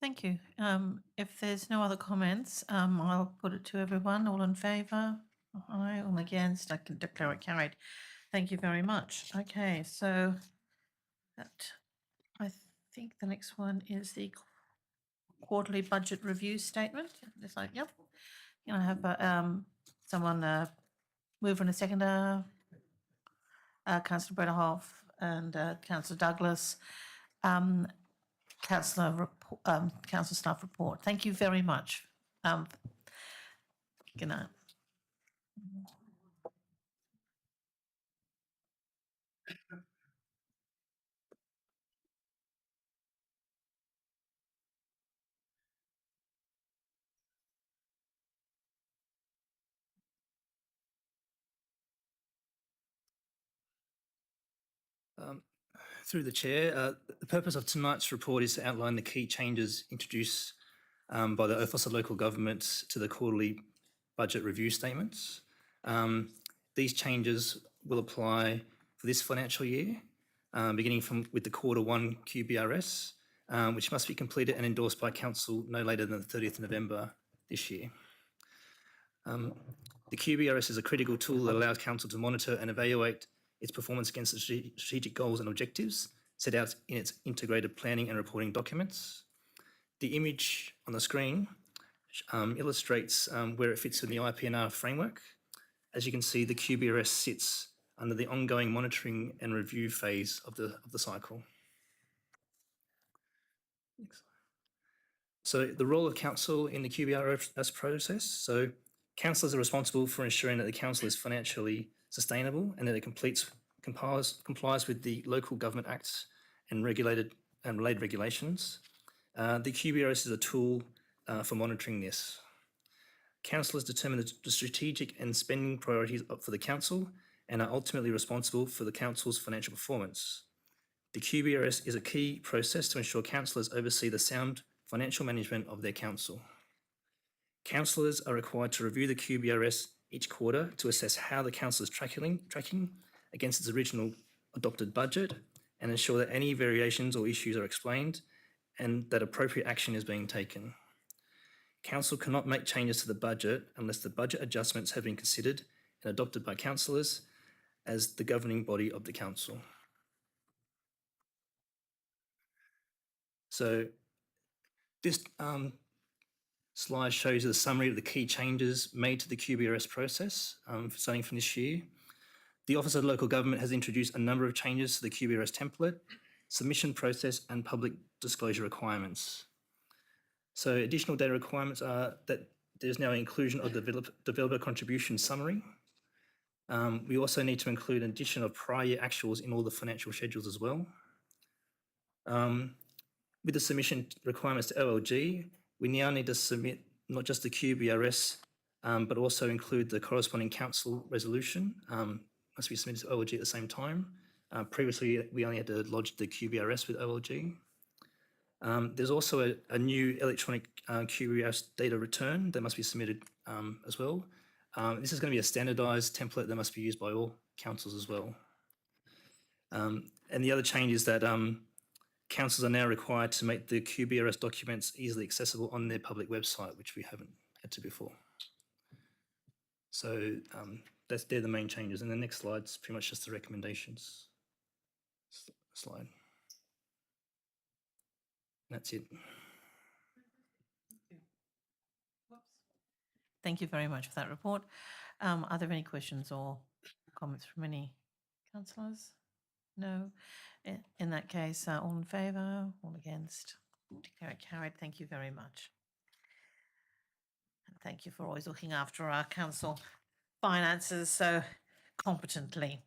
Thank you. If there's no other comments, I'll put it to everyone. All in favour? Aye. All against? I can declare it carried. Thank you very much. Okay, so I think the next one is the quarterly budget review statement. It's like, yep. Can I have someone move in a seconder? Councillor Bretterhoff and Councillor Douglas. Councillor staff report. Thank you very much. Good night. Through the chair, the purpose of tonight's report is to outline the key changes introduced by the Office of Local Government to the quarterly budget review statements. These changes will apply for this financial year, beginning with the Q1 QBRS, which must be completed and endorsed by Council no later than the 30th of November this year. The QBRS is a critical tool that allows Council to monitor and evaluate its performance against the strategic goals and objectives set out in its integrated planning and reporting documents. The image on the screen illustrates where it fits in the IPNR framework. As you can see, the QBRS sits under the ongoing monitoring and review phase of the cycle. So the role of Council in the QBRS process. So councillors are responsible for ensuring that the Council is financially sustainable and that it complies with the Local Government Acts and related regulations. The QBRS is a tool for monitoring this. Councillors determine the strategic and spending priorities for the Council and are ultimately responsible for the Council's financial performance. The QBRS is a key process to ensure councillors oversee the sound financial management of their Council. Councillors are required to review the QBRS each quarter to assess how the Council is tracking against its original adopted budget and ensure that any variations or issues are explained and that appropriate action is being taken. Council cannot make changes to the budget unless the budget adjustments have been considered and adopted by councillors as the governing body of the Council. So this slide shows you the summary of the key changes made to the QBRS process starting from this year. The Office of Local Government has introduced a number of changes to the QBRS template, submission process and public disclosure requirements. So additional data requirements are that there's now an inclusion of the developer contribution summary. We also need to include an addition of prior year actuals in all the financial schedules as well. With the submission requirements to OLG, we now need to submit not just the QBRS, but also include the corresponding council resolution. Must be submitted to OLG at the same time. Previously, we only had to lodge the QBRS with OLG. There's also a new electronic QBRS data return that must be submitted as well. This is going to be a standardised template that must be used by all councils as well. And the other change is that councils are now required to make the QBRS documents easily accessible on their public website, which we haven't had to before. So they're the main changes. And the next slide's pretty much just the recommendations slide. That's it. Thank you very much for that report. Are there any questions or comments from any councillors? No. In that case, all in favour, all against? Declare it carried. Thank you very much. And thank you for always looking after our council finances so competently.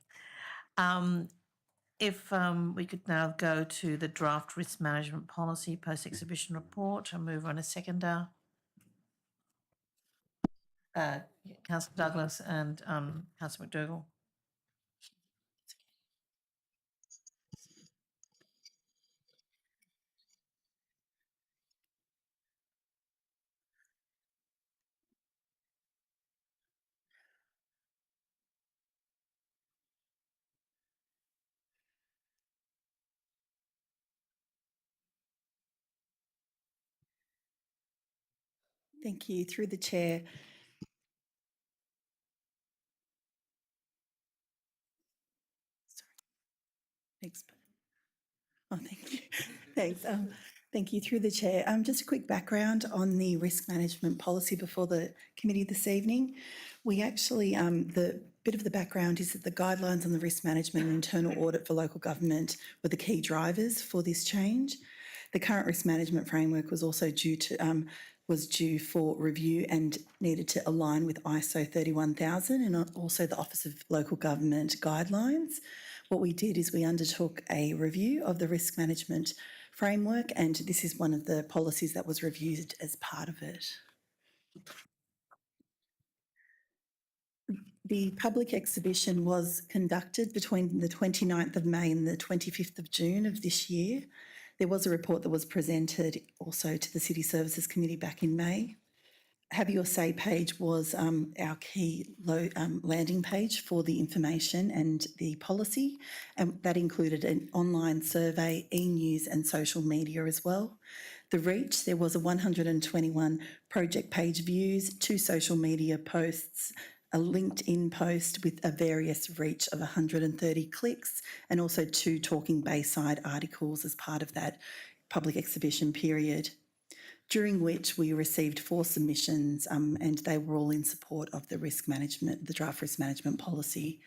If we could now go to the draft risk management policy post-exhibition report and move on a seconder. Councillor Douglas and Councillor McDougall. Thank you. Through the chair. Thanks. Oh, thank you. Thanks. Thank you. Through the chair. Just a quick background on the risk management policy before the committee this evening. We actually, the bit of the background is that the guidelines on the risk management and internal audit for local government were the key drivers for this change. The current risk management framework was also due for review and needed to align with ISO 31000 and also the Office of Local Government guidelines. What we did is we undertook a review of the risk management framework, and this is one of the policies that was reviewed as part of it. The public exhibition was conducted between the 29th of May and the 25th of June of this year. There was a report that was presented also to the City Services Committee back in May. Have Your Say page was our key landing page for the information and the policy, and that included an online survey, e-news and social media as well. The reach, there was a 121 project page views, 2 social media posts, a LinkedIn post with a various reach of 130 clicks, and also 2 Talking Bayside articles as part of that public exhibition period, during which we received 4 submissions and they were all in support of the risk management, the draft risk management policy.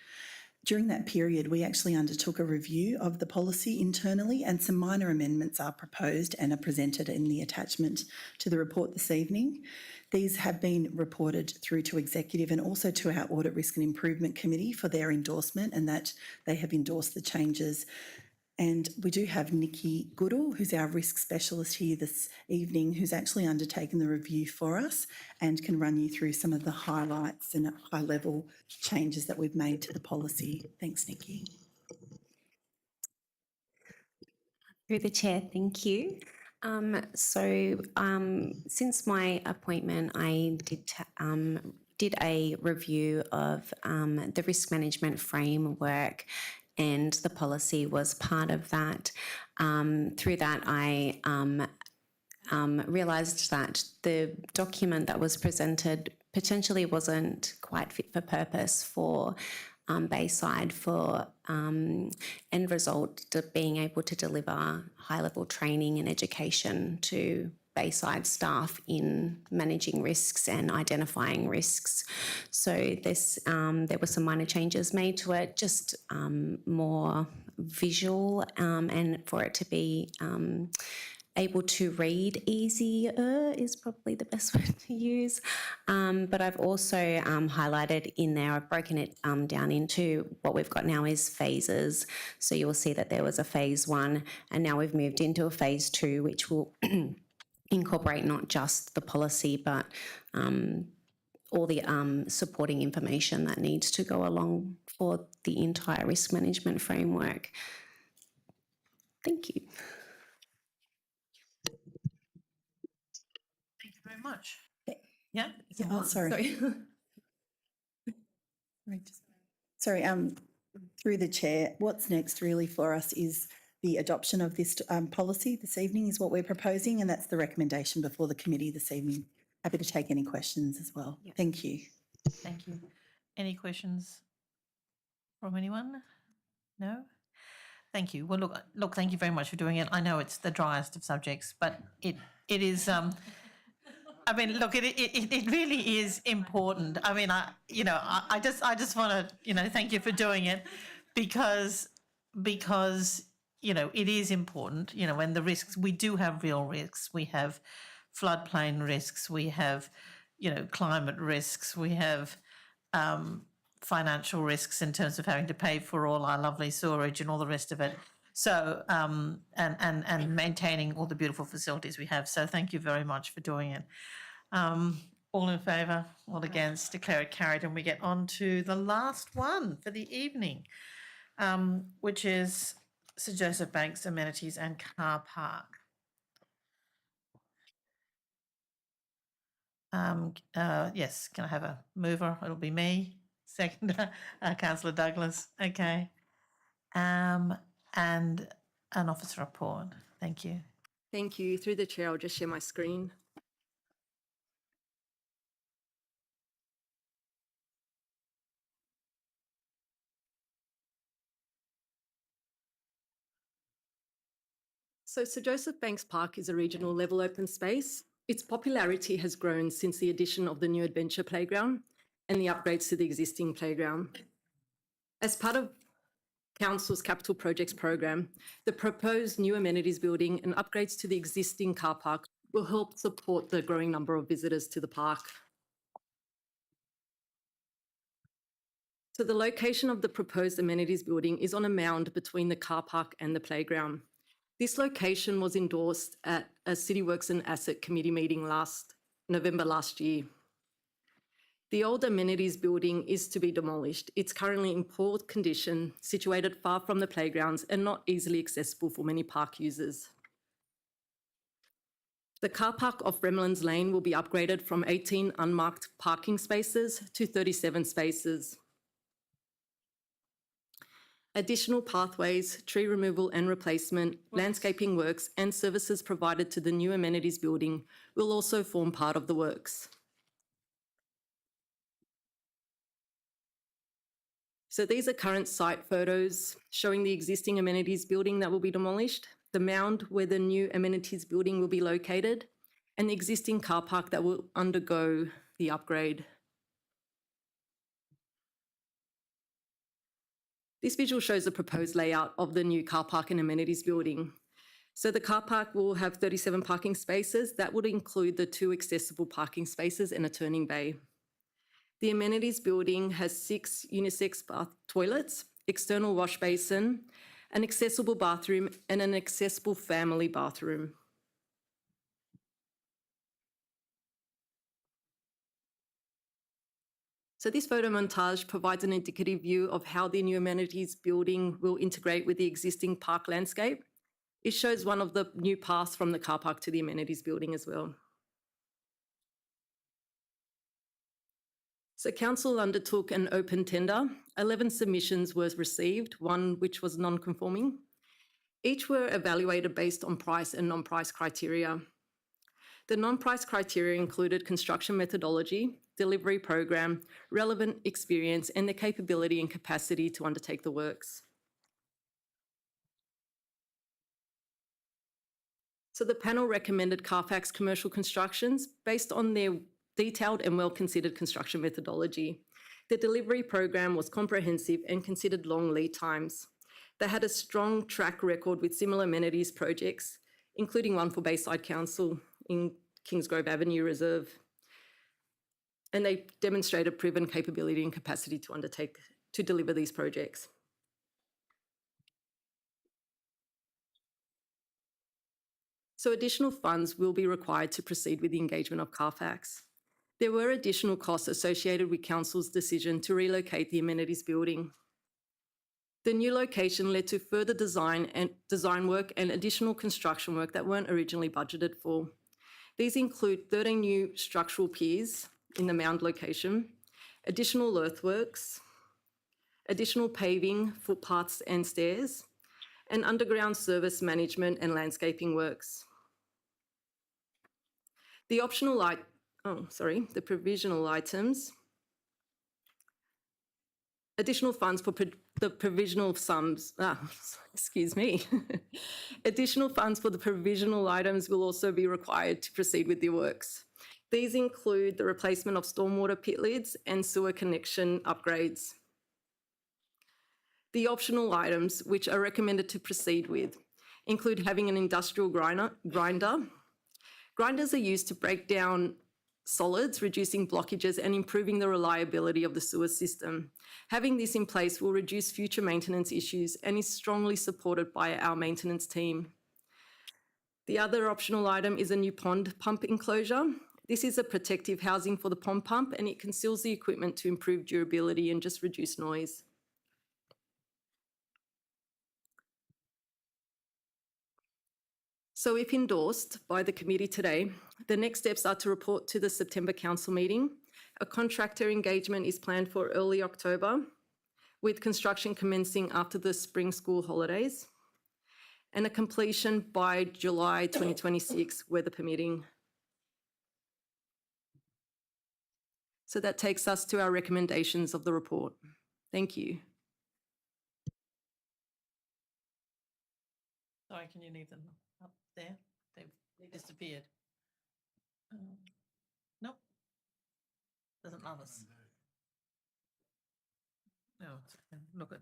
During that period, we actually undertook a review of the policy internally, and some minor amendments are proposed and are presented in the attachment to the report this evening. These have been reported through to Executive and also to our Audit Risk and Improvement Committee for their endorsement, and that they have endorsed the changes. And we do have Nikki Goodall, who's our risk specialist here this evening, who's actually undertaken the review for us and can run you through some of the highlights and high-level changes that we've made to the policy. Thanks, Nikki. Through the chair, thank you. Since my appointment, I did a review of the risk management framework, and the policy was part of that. Through that, I realised that the document that was presented potentially wasn't quite fit for purpose for Bayside for end result to being able to deliver high-level training and education to Bayside staff in managing risks and identifying risks. So there were some minor changes made to it, just more visual and for it to be able to read easier is probably the best word to use. But I've also highlighted in there, I've broken it down into what we've got now is phases. So you will see that there was a phase 1 and now we've moved into a phase 2, which will incorporate not just the policy, but all the supporting information that needs to go along for the entire risk management framework. Thank you. Thank you very much. Yeah? Oh, sorry. Sorry, through the chair, what's next really for us is the adoption of this policy this evening is what we're proposing, and that's the recommendation before the committee this evening. Happy to take any questions as well. Thank you. Thank you. Any questions from anyone? No? Thank you. Well, look, thank you very much for doing it. I know it's the driest of subjects, but it is, I mean, look, it really is important. I mean, I just want to, thank you for doing it because, it is important, when the risks, we do have real risks. We have floodplain risks, we have, climate risks, we have financial risks in terms of having to pay for all our lovely sewerage and all the rest of it. So, and maintaining all the beautiful facilities we have. So thank you very much for doing it. All in favour, all against, declare it carried. And we get on to the last one for the evening, which is Sir Joseph Banks Amenities and Car Park. Yes, can I have a mover? It'll be me. Second, Councillor Douglas. Okay. And an officer report. Thank you. Thank you. Through the chair, I'll just share my screen. So Sir Joseph Banks Park is a regional level open space. Its popularity has grown since the addition of the new adventure playground and the upgrades to the existing playground. As part of Council's capital projects program, the proposed new amenities building and upgrades to the existing car park will help support the growing number of visitors to the park. So the location of the proposed amenities building is on a mound between the car park and the playground. This location was endorsed at a City Works and Asset Committee meeting November last year. The old amenities building is to be demolished. It's currently in poor condition, situated far from the playgrounds and not easily accessible for many park users. The car park off Remlins Lane will be upgraded from 18 unmarked parking spaces to 37 spaces. Additional pathways, tree removal and replacement, landscaping works and services provided to the new amenities building will also form part of the works. So these are current site photos showing the existing amenities building that will be demolished, the mound where the new amenities building will be located, and the existing car park that will undergo the upgrade. This visual shows the proposed layout of the new car park and amenities building. So the car park will have 37 parking spaces. That would include the 2 accessible parking spaces and a turning bay. The amenities building has 6 unisex bath toilets, external wash basin, an accessible bathroom, and an accessible family bathroom. So this photo montage provides an indicative view of how the new amenities building will integrate with the existing park landscape. It shows one of the new paths from the car park to the amenities building as well. So Council undertook an open tender. 11 submissions were received, 1 which was non-conforming. Each were evaluated based on price and non-price criteria. The non-price criteria included construction methodology, delivery program, relevant experience, and the capability and capacity to undertake the works. So the panel recommended Carfax Commercial Constructions based on their detailed and well-considered construction methodology. The delivery program was comprehensive and considered long lead times. They had a strong track record with similar amenities projects, including one for Bayside Council in Kingsgrove Avenue Reserve. And they demonstrated proven capability and capacity to deliver these projects. So additional funds will be required to proceed with the engagement of Carfax. There were additional costs associated with Council's decision to relocate the amenities building. The new location led to further design work and additional construction work that weren't originally budgeted for. These include 13 new structural piers in the mound location, additional earthworks, additional paving, footpaths and stairs, and underground service management and landscaping works. The the provisional items. Additional funds for the provisional sums, excuse me. Additional funds for the provisional items will also be required to proceed with the works. These include the replacement of stormwater pit lids and sewer connection upgrades. The optional items, which are recommended to proceed with, include having an industrial grinder. Grinders are used to break down solids, reducing blockages and improving the reliability of the sewer system. Having this in place will reduce future maintenance issues and is strongly supported by our maintenance team. The other optional item is a new pond pump enclosure. This is a protective housing for the pond pump, and it conceals the equipment to improve durability and just reduce noise. So if endorsed by the committee today, the next steps are to report to the September council meeting. A contractor engagement is planned for early October, with construction commencing after the spring school holidays, and a completion by July 2026, weather permitting. So that takes us to our recommendations of the report. Thank you. Sorry, can you leave them up there? They've disappeared. Nope. Doesn't love us. No, it's okay. Look at.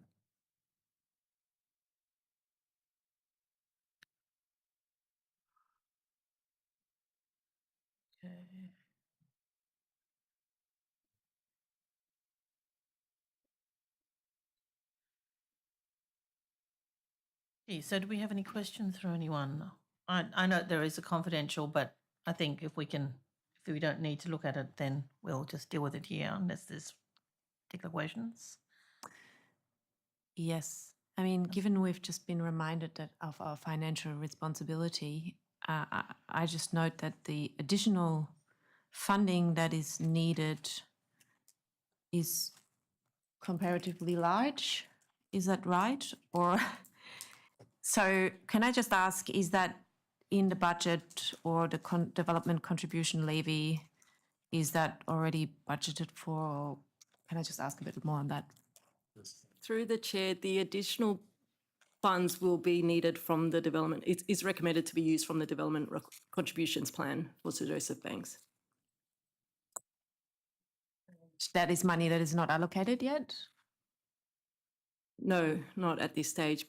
Okay. So do we have any questions for anyone? I know there is a confidential, but I think if we don't need to look at it, then we'll just deal with it here unless there's particular questions. Yes. I mean, given we've just been reminded of our financial responsibility, I just note that the additional funding that is needed is comparatively large. Is that right? Or so can I just ask, is that in the budget or the development contribution levy, is that already budgeted for? Or can I just ask a bit more on that? Through the chair, the additional funds will be needed from the development. It is recommended to be used from the development contributions plan for Sir Joseph Banks. That is money that is not allocated yet? No, not at this stage.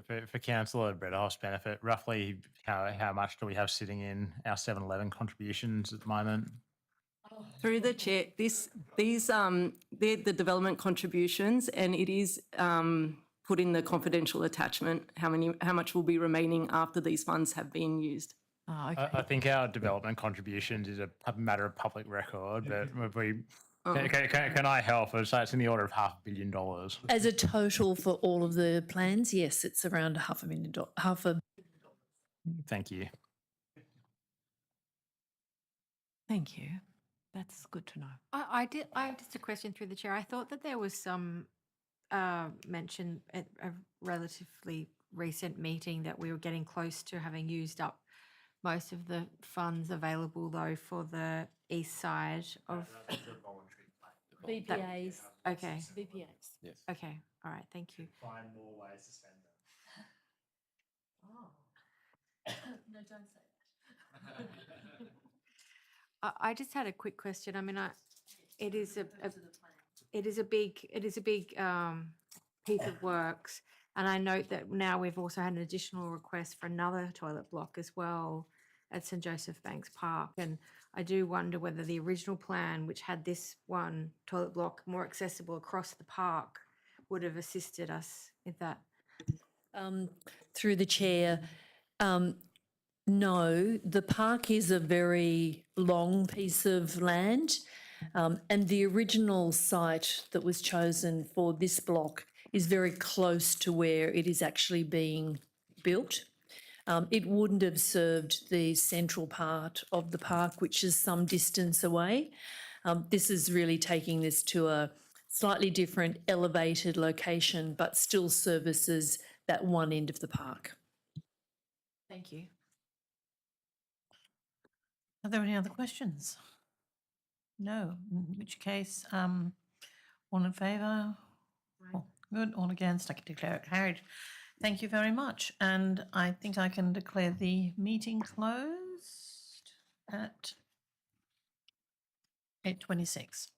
For Councillor Bredhoff's benefit, roughly how much do we have sitting in our 7-Eleven contributions at the moment? Through the chair, they're the development contributions, and it is put in the confidential attachment how much will be remaining after these funds have been used. Oh, okay. I think our development contributions is a matter of public record, but can I help? I'd say it's in the order of $500 million. As a total for all of the plans, yes, it's around $500,000. Thank you. Thank you. That's good to know. I have just a question through the chair. I thought that there was some mention at a relatively recent meeting that we were getting close to having used up most of the funds available, though, for the east side of VPAs. Okay. VPAs. Yes. Okay. All right. Thank you. Find more ways to spend them. Oh. No, don't say that. I just had a quick question. I mean, it is a big piece of works, and I note that now we've also had an additional request for another toilet block as well at St Joseph Banks Park, and I do wonder whether the original plan, which had this one toilet block more accessible across the park, would have assisted us with that. Through the chair, no, the park is a very long piece of land, and the original site that was chosen for this block is very close to where it is actually being built. It wouldn't have served the central part of the park, which is some distance away. This is really taking this to a slightly different elevated location, but still services that one end of the park. Thank you. Are there any other questions? No, in which case, all in favour? Good, all against, I can declare it carried. Thank you very much. And I think I can declare the meeting closed at 8:26.